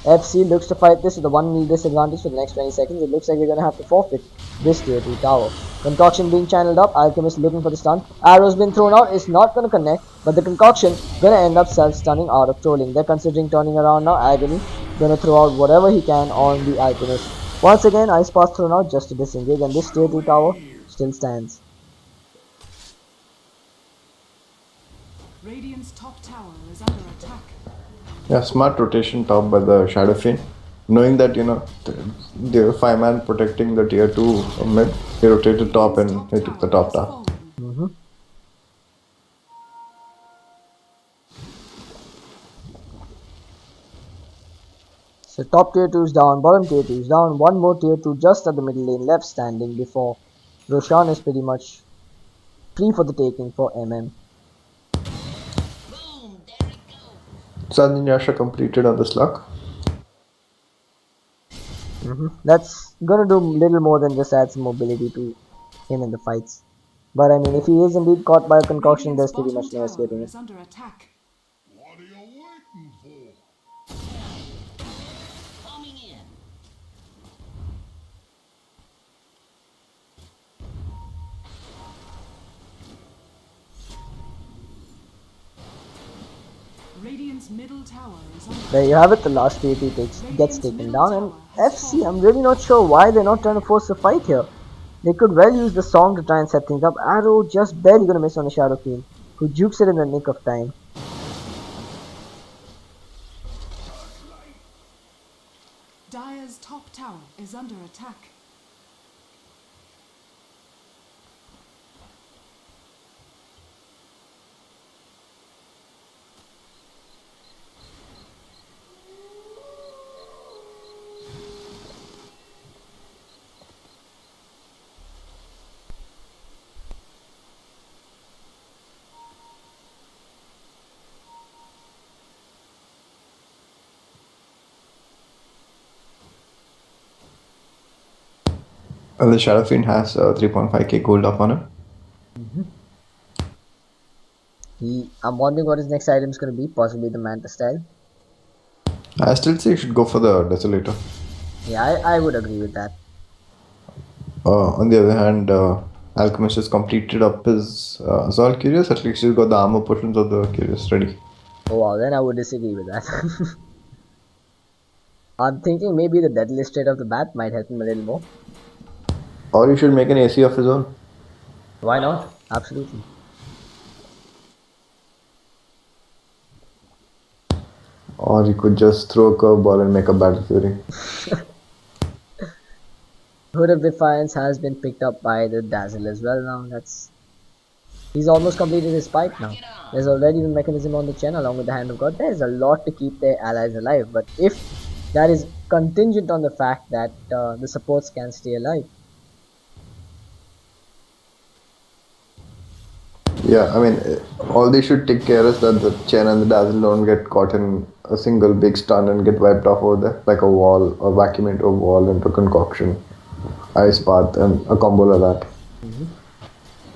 FC looks to fight this with a 1 meal disadvantage for the next 20 seconds, it looks like we're going to have to forfeit this tier 2 tower. Concoction being channeled up, Alchemist looking for the stun. Arrow's been thrown out, it's not going to connect, but the Concoction going to end up self-stunning Out of Trolling. They're considering turning around now. Agony going to throw out whatever he can on the Alchemist. Once again, Ice Path thrown out just to disengage, and this tier 2 tower still stands. Radiant's top tower is under attack. Yeah, smart rotation top by the Shadow Fiend. Knowing that, they were 5-man protecting the tier 2 mid, he rotated top and he took the top tower. So top tier 2 is down, bottom tier 2 is down, one more tier 2 just at the middle lane left standing before Roshan is pretty much free for the taking for MM. Sanjay Yasha completed on the slug. That's gonna do little more than just add some mobility to him in the fights. But I mean, if he is indeed caught by a concoction, there's pretty much no escaping it. Under attack. What are you waiting for? Coming in. Radiant's middle tower is under There you have it, the last deity gets taken down, and FC, I'm really not sure why they're not trying to force the fight here. They could well use the song to try and set things up. Arrow just barely gonna miss on the Shadow Fiend, who jukes it in the nick of time. Dire's top tower is under attack. The Shadow Fiend has 3.5k gold up on him. I'm wondering what his next item is gonna be, possibly the Manta style. I still say you should go for the Desolator. Yeah, I would agree with that. On the other hand, Alchemist has completed up his Zol Curious. At least he's got the armor portions of the Curious ready. Oh wow, then I would disagree with that. I'm thinking maybe the Deadly straight off the bat might help him a little more. Or you should make an AC of his own. Why not? Absolutely. Or you could just throw a curveball and make a Battle Fury. Hood of Defiance has been picked up by the Dazzle as well now. He's almost completed his fight now. There's already the mechanism on the chain along with the Hand of God. There's a lot to keep their allies alive, but if that is contingent on the fact that the supports can stay alive. Yeah, I mean, all they should take care is that the Chen and the Dazzle don't get caught in a single big stun and get wiped off over there, like a wall, or vacuum into a wall, into a concoction, ice path, and a combo like that.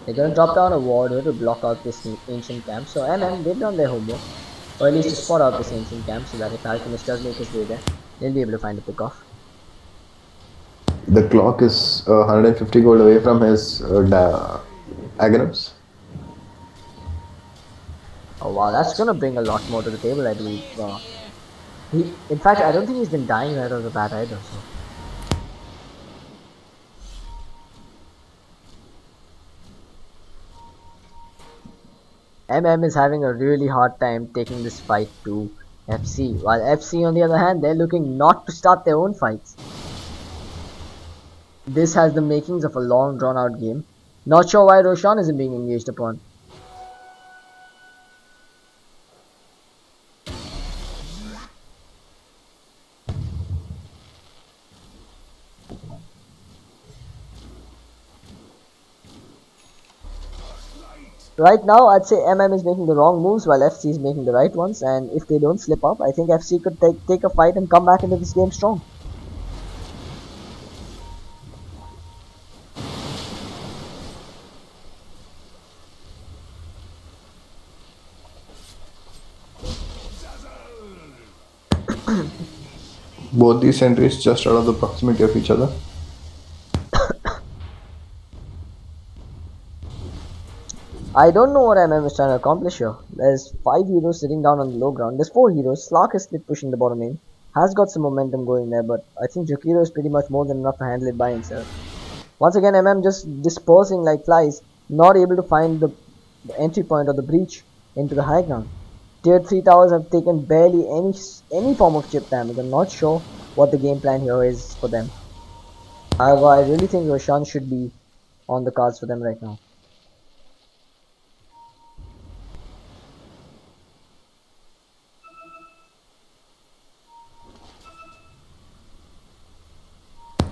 They're gonna drop down a ward here to block out this ancient camp. So MM, they've done their homework, or at least to spot out this ancient camp, so that if Alchemist does make his way there, they'll be able to find a pick off. The clock is 150 gold away from his Aghanims. Oh wow, that's gonna bring a lot more to the table, I believe. In fact, I don't think he's been dying right off the bat either. So. MM is having a really hard time taking this fight to FC, while FC on the other hand, they're looking not to start their own fights. This has the makings of a long drawn out game. Not sure why Roshan isn't being engaged upon. Right now, I'd say MM is making the wrong moves while FC is making the right ones, and if they don't slip up, I think FC could take a fight and come back into this game strong. Both these sentries just out of the proximity of each other. I don't know what MM is trying to accomplish here. There's 5 heroes sitting down on the low ground. There's 4 heroes. Slark is split pushing the bottom lane. Has got some momentum going there, but I think Jokiro is pretty much more than enough to handle it by himself. Once again, MM just dispersing like flies, not able to find the entry point or the breach into the high ground. Tier 3 towers have taken barely any form of chip damage. I'm not sure what the game plan here is for them. However, I really think Roshan should be on the cards for them right now.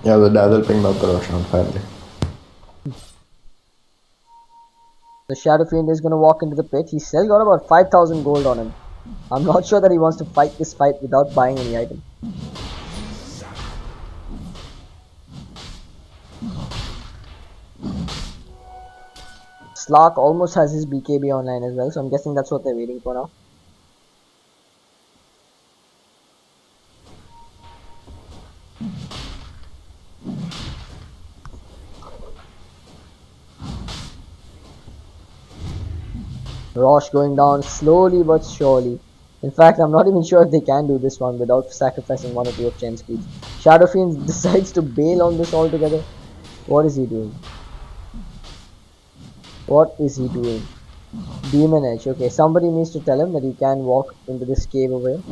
Yeah, the Dazzle pinged out the Roshan finally. The Shadow Fiend is going to walk into the pit. He's still got about 5,000 gold on him. I'm not sure that he wants to fight this fight without buying any item. Slark almost has his BKB online as well, so I'm guessing that's what they're waiting for now. Rosh going down slowly but surely. In fact, I'm not even sure if they can do this one without sacrificing one or two of Chen's creeps. Shadow Fiend decides to bail on this altogether. What is he doing? What is he doing? Demon Edge. Okay, somebody needs to tell him that he can walk into this cave over here.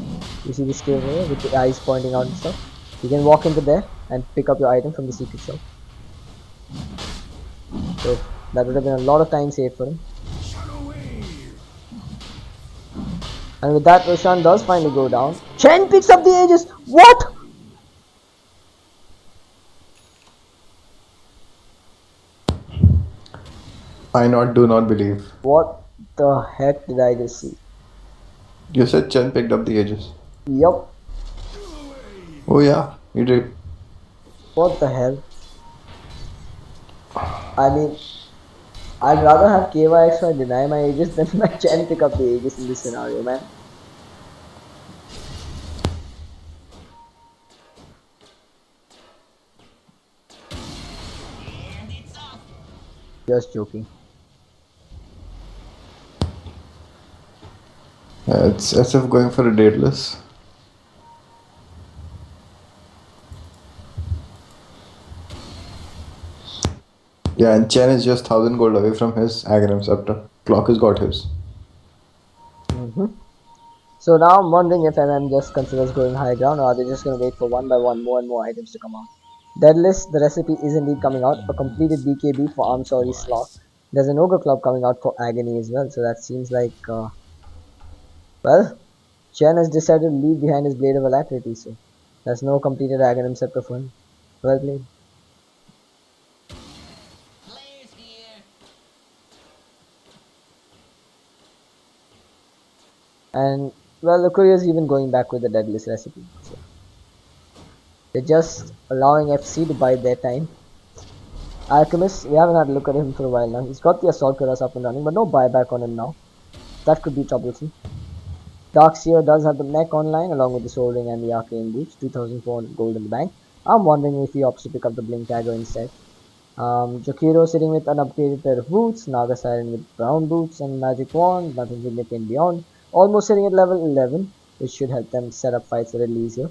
You see this cave over here with the eyes pointing out and stuff? You can walk into there and pick up your item from the secret shop. So that would have been a lot of time saved for him. And with that, Roshan does finally go down. Chen picks up the Aegis. What? Do not believe. What the heck did I just see? You said Chen picked up the edges. Yup. Oh yeah, you did. What the hell? I mean, I'd rather have KYX deny my Aegis than my Chen pick up the Aegis in this scenario, man. Just joking. It's as if going for a dateless. Yeah, and Chen is just 1000 gold away from his Aghanim Scepter. Clock has got his. So now I'm wondering if MM just considers going high ground, or are they just going to wait for one by one more and more items to come out. Deadless, the recipe is indeed coming out. A completed BKB for I'm Sorry Slot. There's an Ogre Club coming out for Agony as well. So that seems like, well, Chen has decided to leave behind his Blade of Alacrity. So there's no completed Aghanim Scepter for him. Well played. Players here. And well, the courier's even going back with the Deadless recipe. So they're just allowing FC to bide their time. Alchemist, we haven't had a look at him for a while now. He's got the Assault Cuirass up and running, but no buyback on him now. That could be troublesome. Darkseer does have the mech online along with the Soul Ring and the Arcane Boots, 2400 gold in the bank. I'm wondering if he opts to pick up the Blink Dagger instead. Jokiro sitting with an upgraded pair of boots, Naga Siren with brown boots and magic wand, nothing significant beyond. Almost sitting at level 11, which should help them set up fights a little easier.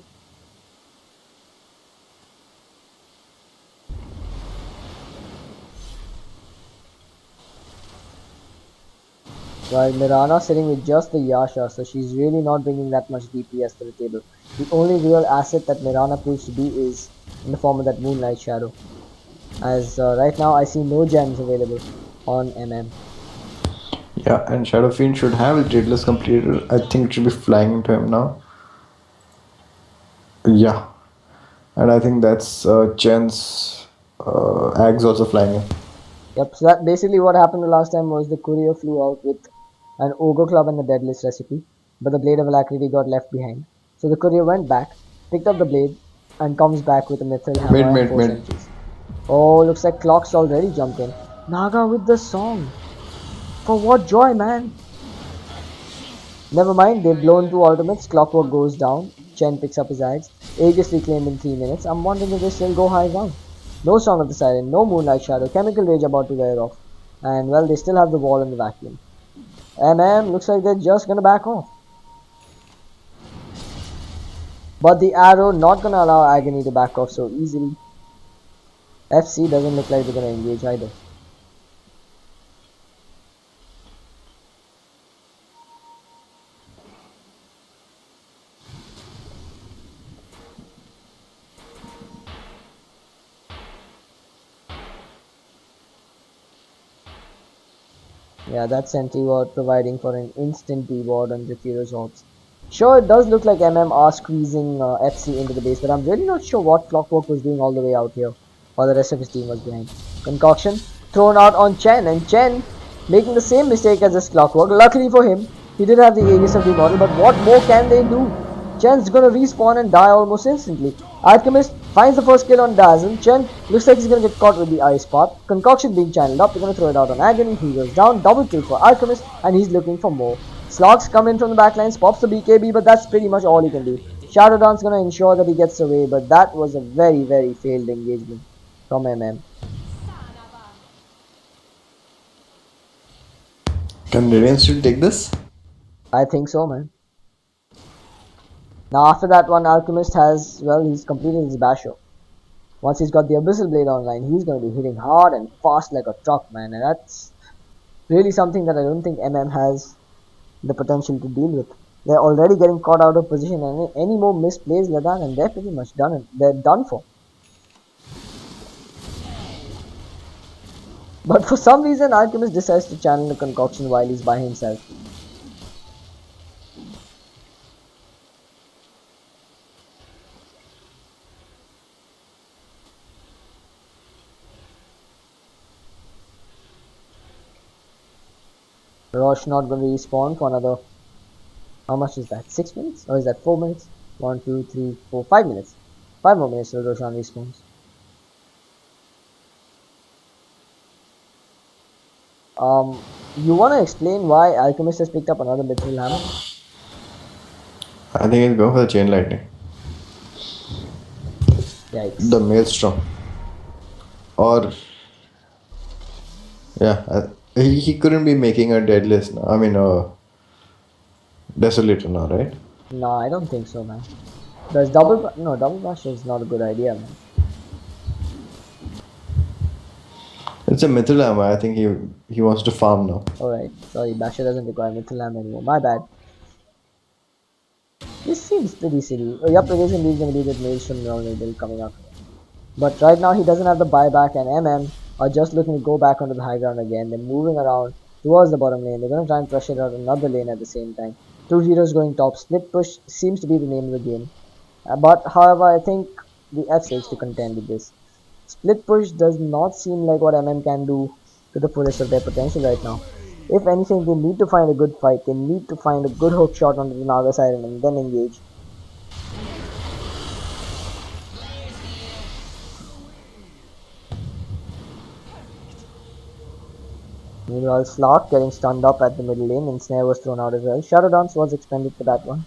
While Mirana sitting with just the Yasha, so she's really not bringing that much DPS to the table. The only real asset that Mirana proves to be is in the form of that Moonlight Shadow. As right now I see no gems available on MM. Yeah, and Shadow Fiend should have his dateless completed. I think it should be flying into him now. Yeah, and I think that's Chen's Ags also flying in. Yep, so that basically what happened the last time was the courier flew out with an Ogre Club and the Deadless recipe, but the Blade of Alacrity got left behind. So the courier went back, picked up the blade, and comes back with a Mithril Hammer and 4 sentries. Oh, looks like Clock's already jumped in. Naga with the song. For what joy, man? Never mind, they've blown 2 ultimates, Clockwork goes down, Chen picks up his axe, Aegis reclaimed in 3 minutes. I'm wondering if they still go high ground. No Song of the Siren, no Moonlight Shadow, Chemical Rage about to wear off. And well, they still have the wall in the vacuum. MM looks like they're just gonna back off. But the arrow not gonna allow Agony to back off so easily. FC doesn't look like they're gonna engage either. Yeah, that sentry ward providing for an instant reward on Jakiro's orbs. Sure, it does look like MM are squeezing FC into the base, but I'm really not sure what Clockwork was doing all the way out here, while the rest of his team was behind. Concoction thrown out on Chen, and Chen making the same mistake as this Clockwork. Luckily for him, he did have the Aegis of the model, but what more can they do? Chen's gonna respawn and die almost instantly. Alchemist finds the first kill on Dazzle. Chen looks like he's gonna get caught with the ice path. Concoction being channeled up, they're gonna throw it out on Agony. He goes down, double kill for Alchemist, and he's looking for more. Slogs come in from the backlines, pops the BKB, but that's pretty much all he can do. Shadow Dance gonna ensure that he gets away, but that was a very, very failed engagement from MM. Can Radiant still take this? I think so, man. Now after that one, Alchemist has, well, he's completed his Basho. Once he's got the Abyssal Blade online, he's going to be hitting hard and fast like a truck, man. And that's really something that I don't think MM has the potential to deal with. They're already getting caught out of position, and any more misplays like that, and they're pretty much done. They're done for. But for some reason, Alchemist decides to channel a concoction while he's by himself. Rosh not going to respawn for another. How much is that? 6 minutes? Or is that 4 minutes? 1, 2, 3, 4, 5 minutes. 5 more minutes till Roshan respawns. You want to explain why Alchemist has picked up another Mithril Hammer? I think he's going for the chain lightning. The Yikes. maelstrom. Or yeah, he couldn't be making a deadlist now. I mean, a desolator now, right? No, I don't think so, man. Because double bash is not a good idea, man. It's a mithril ammo. I think he wants to farm now. Alright, sorry, Basher doesn't require Mithril Hammer anymore. My bad. This seems pretty silly. Oh, yep, it is indeed going to be that Maelstrom normal build coming up. But right now he doesn't have the buyback, and MM are just looking to go back onto the high ground again. They're moving around towards the bottom lane. They're going to try and pressure out another lane at the same time. Two heroes going top. Split push seems to be the name of the game. But however, I think the F6 to contend with this. Split push does not seem like what MM can do to the fullest of their potential right now. If anything, they need to find a good fight. They need to find a good hook shot onto the Naga side and then engage. Meanwhile, Slark getting stunned up at the middle lane and Snare was thrown out as well. Shadow Dance was expended for that one.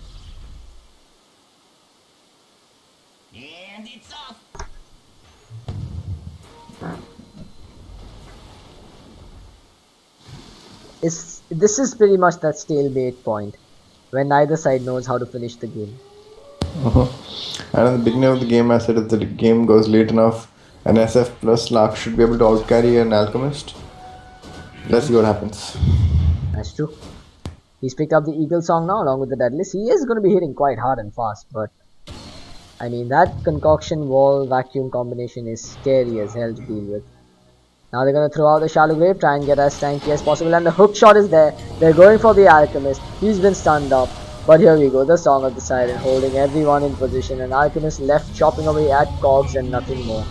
And it's off. This is pretty much that stalemate point where neither side knows how to finish the game. And at the beginning of the game, I said if the game goes late enough, an SF plus Lark should be able to outcarry an Alchemist. Let's see what happens. That's true. He's picked up the Eagle Song now along with the Deadlist. He is going to be hitting quite hard and fast, but I mean that concoction wall vacuum combination is scary as hell to deal with. Now they're going to throw out the Shallow Grave, try and get as tanky as possible, and the hook shot is there. They're going for the Alchemist. He's been stunned up. But here we go, the Song of the Siren holding everyone in position, and Alchemist left chopping away at cogs and nothing more.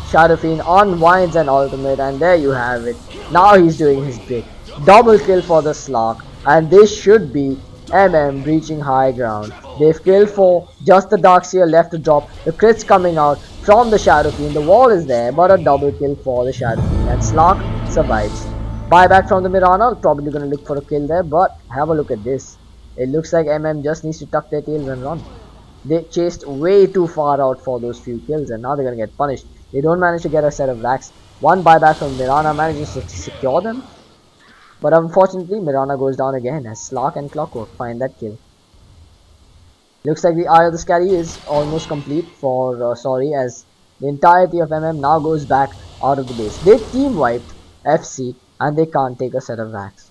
Shadow Fiend unwinds an ultimate, and there you have it. Now he's doing his bit. Double kill for the Slark, and this should be MM reaching high ground. They've killed 4, just the Darkseer left to drop. The crits coming out from the Shadow Fiend. The wall is there, but a double kill for the Shadow Fiend, and Slark survives. Buyback from the Mirana, probably going to look for a kill there, but have a look at this. It looks like MM just needs to tuck their tails and run. They chased way too far out for those few kills, and now they're going to get punished. They don't manage to get a set of racks. One buyback from Mirana manages to secure them, but unfortunately Mirana goes down again as Slark and Clockwork find that kill. Looks like the Eye of the Scary is almost complete for Sorry, as the entirety of MM now goes back out of the base. They team wiped FC and they can't take a set of racks.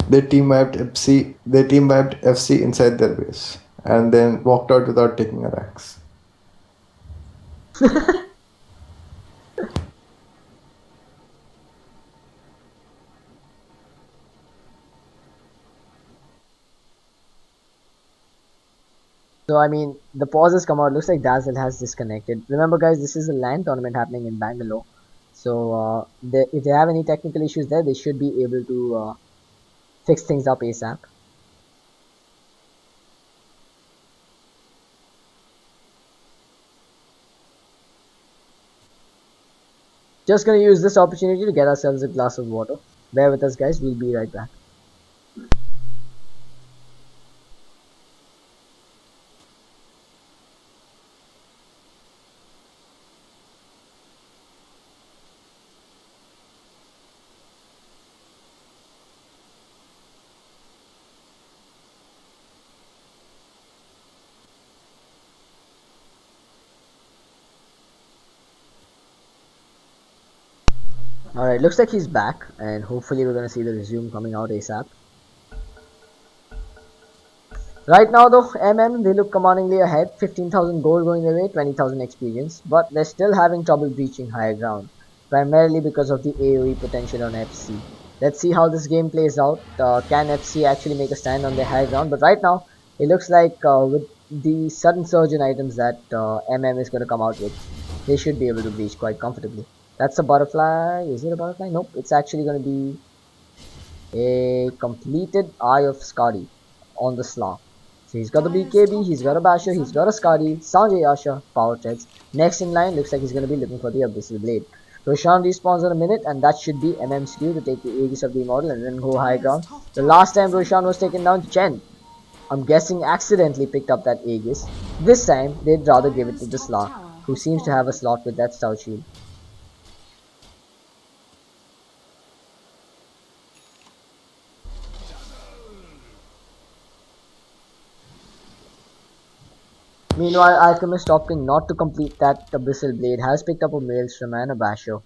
They team wiped FC. They team wiped FC inside their base, and then walked out without taking an axe. So I mean, the pauses come out. Looks like Dazzle has disconnected. Remember, guys, this is a LAN tournament happening in Bangalore. So if they have any technical issues there, they should be able to fix things up ASAP. Just gonna use this opportunity to get ourselves a glass of water. Bear with us, guys. We'll be right back. Alright, looks like he's back, and hopefully we're gonna see the resume coming out ASAP. Right now though, they look commandingly ahead, 15,000 gold going their way, 20,000 experience, but they're still having trouble breaching higher ground, primarily because of the AoE potential on FC. Let's see how this game plays out. Can FC actually make a stand on their high ground? But right now, it looks like with the sudden surge in items that is going to come out with, they should be able to breach quite comfortably. That's a butterfly. Is it a butterfly? Nope, it's actually going to be a completed Eye of Skadi on the Slaw. So he's got the BKB, he's got a Basher, he's got a Skadi, Sanjay Yasha, Power Treads. Next in line, looks like he's going to be looking for the Abyssal Blade. Roshan respawns in a minute, and that should be MM's Q to take the Aegis of the Immortal and then go high ground. The last time Roshan was taken down, Chen, I'm guessing, accidentally picked up that Aegis. This time, they'd rather give it to the Slaw, who seems to have a slot with that Stout Shield. Meanwhile, Alchemist opting not to complete that Abyssal Blade has picked up a Maelstrom and a Basho.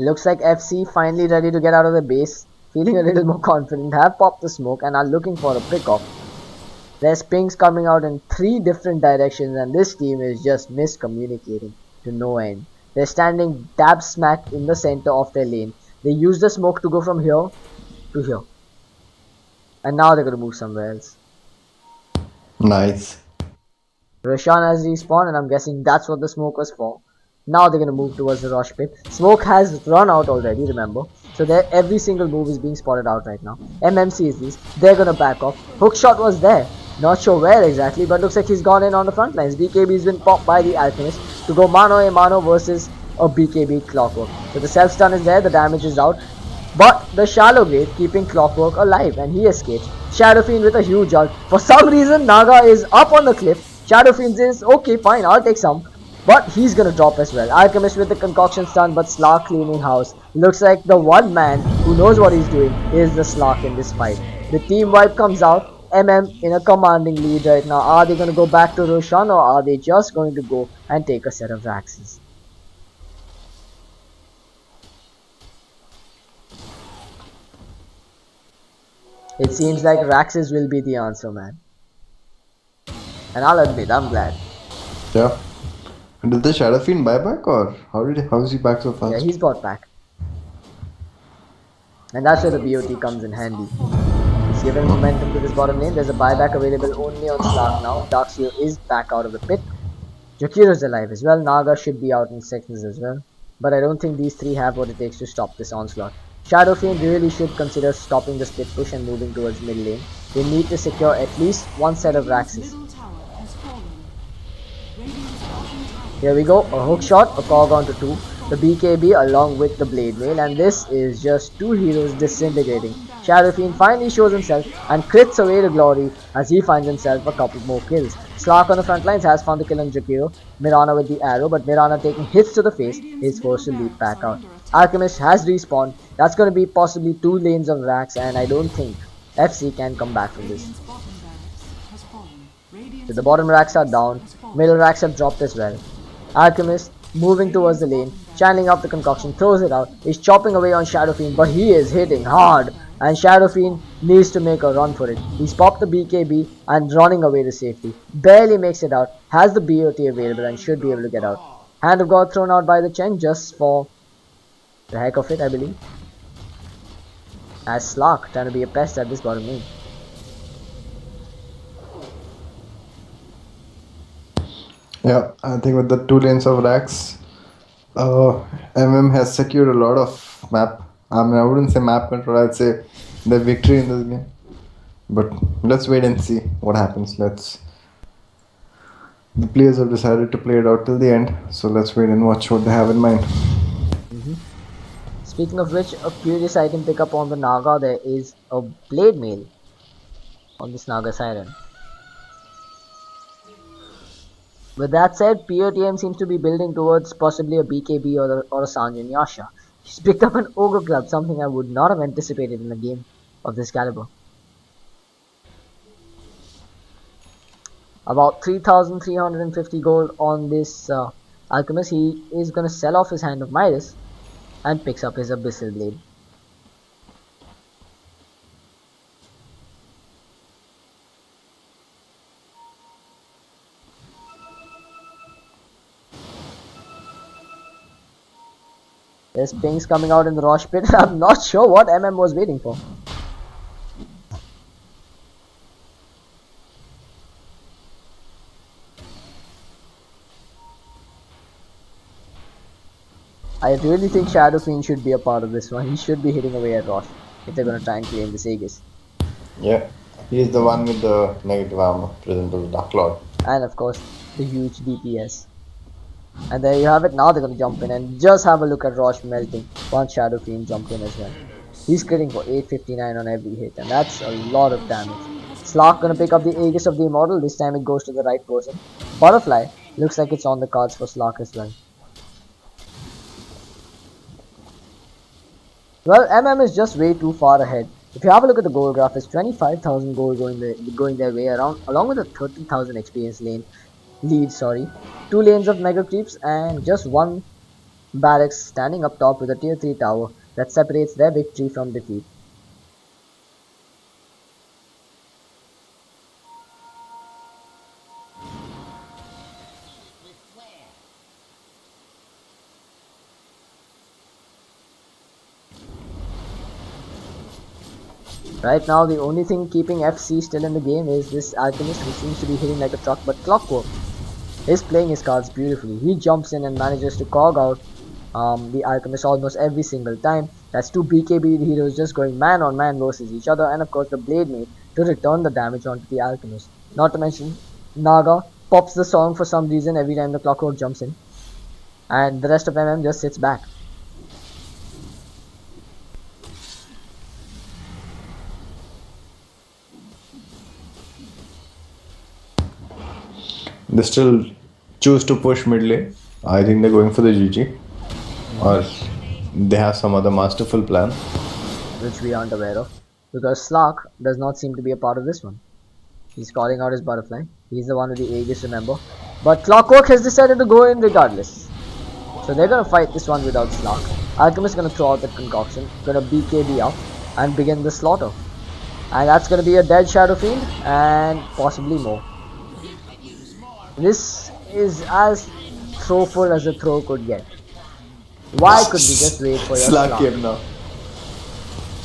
Looks like FC finally ready to get out of the base, feeling a little more confident, have popped the smoke and are looking for a pick-off. There's pings coming out in 3 different directions and this team is just miscommunicating to no end. They're standing dab smack in the center of their lane. They use the smoke to go from here to here. And now they're going to move somewhere else. Nice. Roshan has respawned and I'm guessing that's what the smoke was for. Now they're going to move towards the Rosh pit. Smoke has run out already, remember. So every single move is being spotted out right now. sees these. They're going to back off. Hookshot was there. Not sure where exactly, but looks like he's gone in on the front lines. BKB's been popped by the Alchemist to go mano a mano versus a BKB Clockwork. So the self stun is there, the damage is out. But the Shallow Blade keeping Clockwork alive and he escapes. Shadow Fiend with a huge ult. For some reason, Naga is up on the cliff. Shadow Fiend says, okay, fine, I'll take some. But he's gonna drop as well. Alchemist with the concoction stun, but Slark cleaning house. Looks like the one man who knows what he's doing is the Slark in this fight. The team wipe comes out. in a commanding lead right now. Are they going to go back to Roshan or are they just going to go and take a set of Raxes? It seems like Raxes will be the answer, man. And I'll admit, I'm glad. Yeah. And did the Shadow Fiend buy back or how is he back so fast? Yeah, he's bought back. And that's where the BOT comes in handy. He's given momentum to this bottom lane. There's a buyback available only on Slark now. Darkseer is back out of the pit. Jakiro's alive as well. Naga should be out in seconds as well. But I don't think these three have what it takes to stop this onslaught. Shadow Fiend really should consider stopping the split push and moving towards mid lane. They need to secure at least one set of Raxes. Here we go, a hook shot, a cog onto 2, the BKB along with the blade mail, and this is just two heroes disintegrating. Shadow Fiend finally shows himself and crits away to glory as he finds himself a couple more kills. Slark on the front lines has found the kill on Jakiro, Mirana with the arrow, but Mirana taking hits to the face is forced to leap back out. Alchemist has respawned. That's going to be possibly 2 lanes of Rax, and I don't think FC can come back from this. So the bottom racks are down, middle racks have dropped as well. Alchemist moving towards the lane, channeling up the concoction, throws it out, is chopping away on Shadow Fiend, but he is hitting hard and Shadow Fiend needs to make a run for it. He's popped the BKB and running away to safety. Barely makes it out, has the BOT available and should be able to get out. Hand of God thrown out by the Chen just for the heck of it, I believe. As Slark trying to be a pest at this bottom lane. Yeah, I think with the 2 lanes of Rax, has secured a lot of map. I mean, I wouldn't say map control, I'd say the victory in this game. But let's wait and see what happens. The players have decided to play it out till the end, so let's wait and watch what they have in mind. Speaking of which, a curious item pickup on the Naga, there is a blade mail on this Naga Siren. With that said, POTM seems to be building towards possibly a BKB or a Sanjay Yasha. He's picked up an Ogre Club, something I would not have anticipated in a game of this caliber. About 3,350 gold on this Alchemist. He is gonna sell off his Hand of Midas and picks up his Abyssal Blade. There's pings coming out in the Rosh pit. I'm not sure what MM was waiting for. I really think Shadow Fiend should be a part of this one. He should be hitting away at Rosh if they're gonna try and claim this Aegis. Yeah, he's the one with the negative armor, present of the Dark Lord. And of course, the huge DPS. And there you have it. Now they're gonna jump in and just have a look at Rosh melting once Shadow Fiend jumped in as well. He's critting for 859 on every hit, and that's a lot of damage. Slark gonna pick up the Aegis of the Immortal. This time it goes to the right person. Butterfly looks like it's on the cards for Slark as well. Well, MM is just way too far ahead. If you have a look at the gold graph, it's 25,000 gold going their way around, along with a 30,000 experience lead. 2 lanes of mega creeps and just one barracks standing up top with a tier 3 tower that separates their victory from defeat. Right now, the only thing keeping FC still in the game is this Alchemist, who seems to be hitting like a truck, but Clockwork is playing his cards beautifully. He jumps in and manages to cog out the Alchemist almost every single time. That's 2 BKB heroes just going man on man versus each other, and of course the Blade Mate to return the damage onto the Alchemist. Not to mention, Naga pops the song for some reason every time the Clockwork jumps in, and the rest of MM just sits back. They still choose to push mid lane. I think they're going for the GG. Or they have some other masterful plan. Which we aren't aware of, because Slark does not seem to be a part of this one. He's calling out his Butterfly. He's the one with the Aegis, remember. But Clockwork has decided to go in regardless. So they're gonna fight this one without Slark. Alchemist gonna throw out that concoction, gonna BKB up and begin the slaughter. And that's gonna be a dead Shadow Fiend and possibly more. This is as throwful as a throw could get. Why could we just wait for your Slark Slark? came now.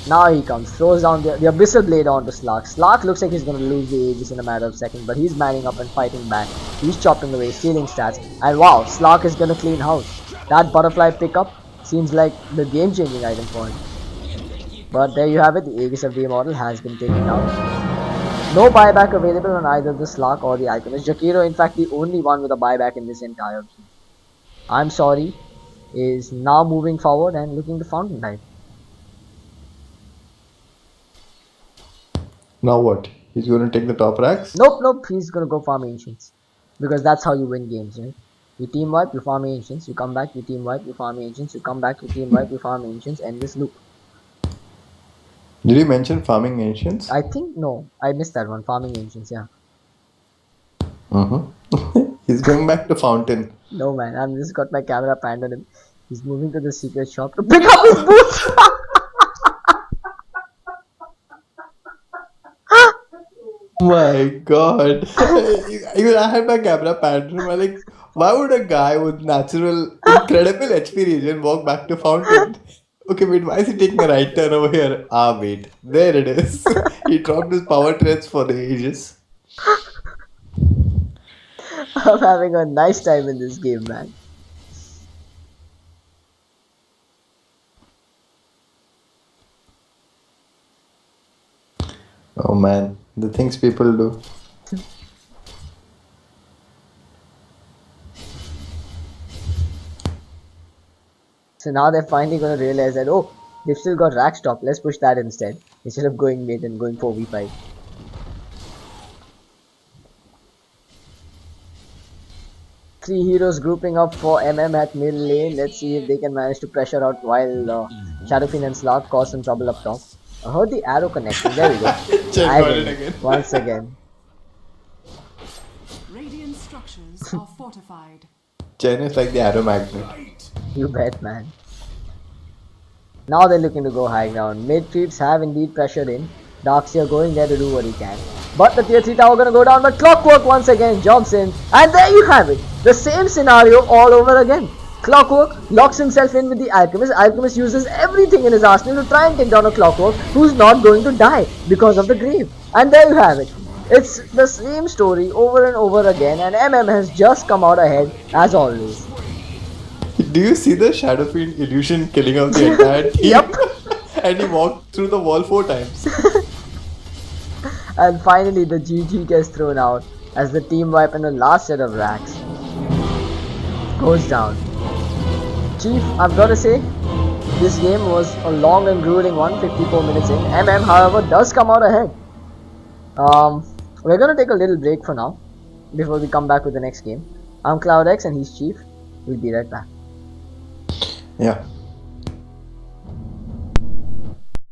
Now he comes, throws down the Abyssal Blade onto Slark. Slark looks like he's going to lose the Aegis in a matter of seconds, but he's manning up and fighting back. He's chopping away, stealing stats, and wow, Slark is going to clean house. That Butterfly pickup seems like the game-changing item for him. But there you have it, the Aegis of the Immortal has been taken down. No buyback available on either the Slark or the Alchemist. Jakiro, in fact, the only one with a buyback in this entire game. I'm sorry, is now moving forward and looking to Fountain Dive. Now what? He's going to take the top racks? Nope, he's gonna go farm Ancients. Because that's how you win games, right? You team wipe, you farm Ancients, you come back, you team wipe, you farm Ancients, you come back, you team wipe, you farm Ancients, and this loop. Did you mention farming ancients? I think, no, I missed that one, farming Ancients, yeah. He's going back to Fountain. No man, I've just got my camera panned on him. He's moving to the secret shop to pick up his boots! My god. Even I had my camera pattern. I'm like, why would a guy with natural, incredible HP region walk back to Fountain? Okay, wait, why is he taking a right turn over here? Ah, wait. There it is. He dropped his power treads for the ages. I'm having a nice time in this game, man. Oh man, the things people do. So now they're finally gonna realize that, oh, they've still got rack stop, let's push that instead. Instead of going mid and going 4v5. Three heroes grouping up for MM at mid lane. Let's see if they can manage to pressure out while Shadow Fiend and Slark cause some trouble up top. I heard the arrow connecting. There we go. Check I got did it again. once again. are fortified. Chen is like the arrow magnet. You bet, man. Now they're looking to go high ground. Mid creeps have indeed pressured in. Darkseer going there to do what he can. But the tier 3 tower gonna go down, but Clockwork once again jumps in. And there you have it. The same scenario all over again. Clockwork locks himself in with the Alchemist. Alchemist uses everything in his arsenal to try and take down a Clockwork who's not going to die because of the grave. And there you have it. It's the same story over and over again, and MM has just come out ahead as always. Do you see the Shadow Fiend illusion killing off the entire team? Yep. And he walked through the wall 4 times. And finally the GG gets thrown out as the team wipe and the last set of racks goes down. Chief, I've got to say, this game was a long and grueling one, 54 minutes in. MM, however, does come out ahead. We're gonna take a little break for now before we come back with the next game. I'm ClouDx and he's Chief. We'll be right back. Yeah.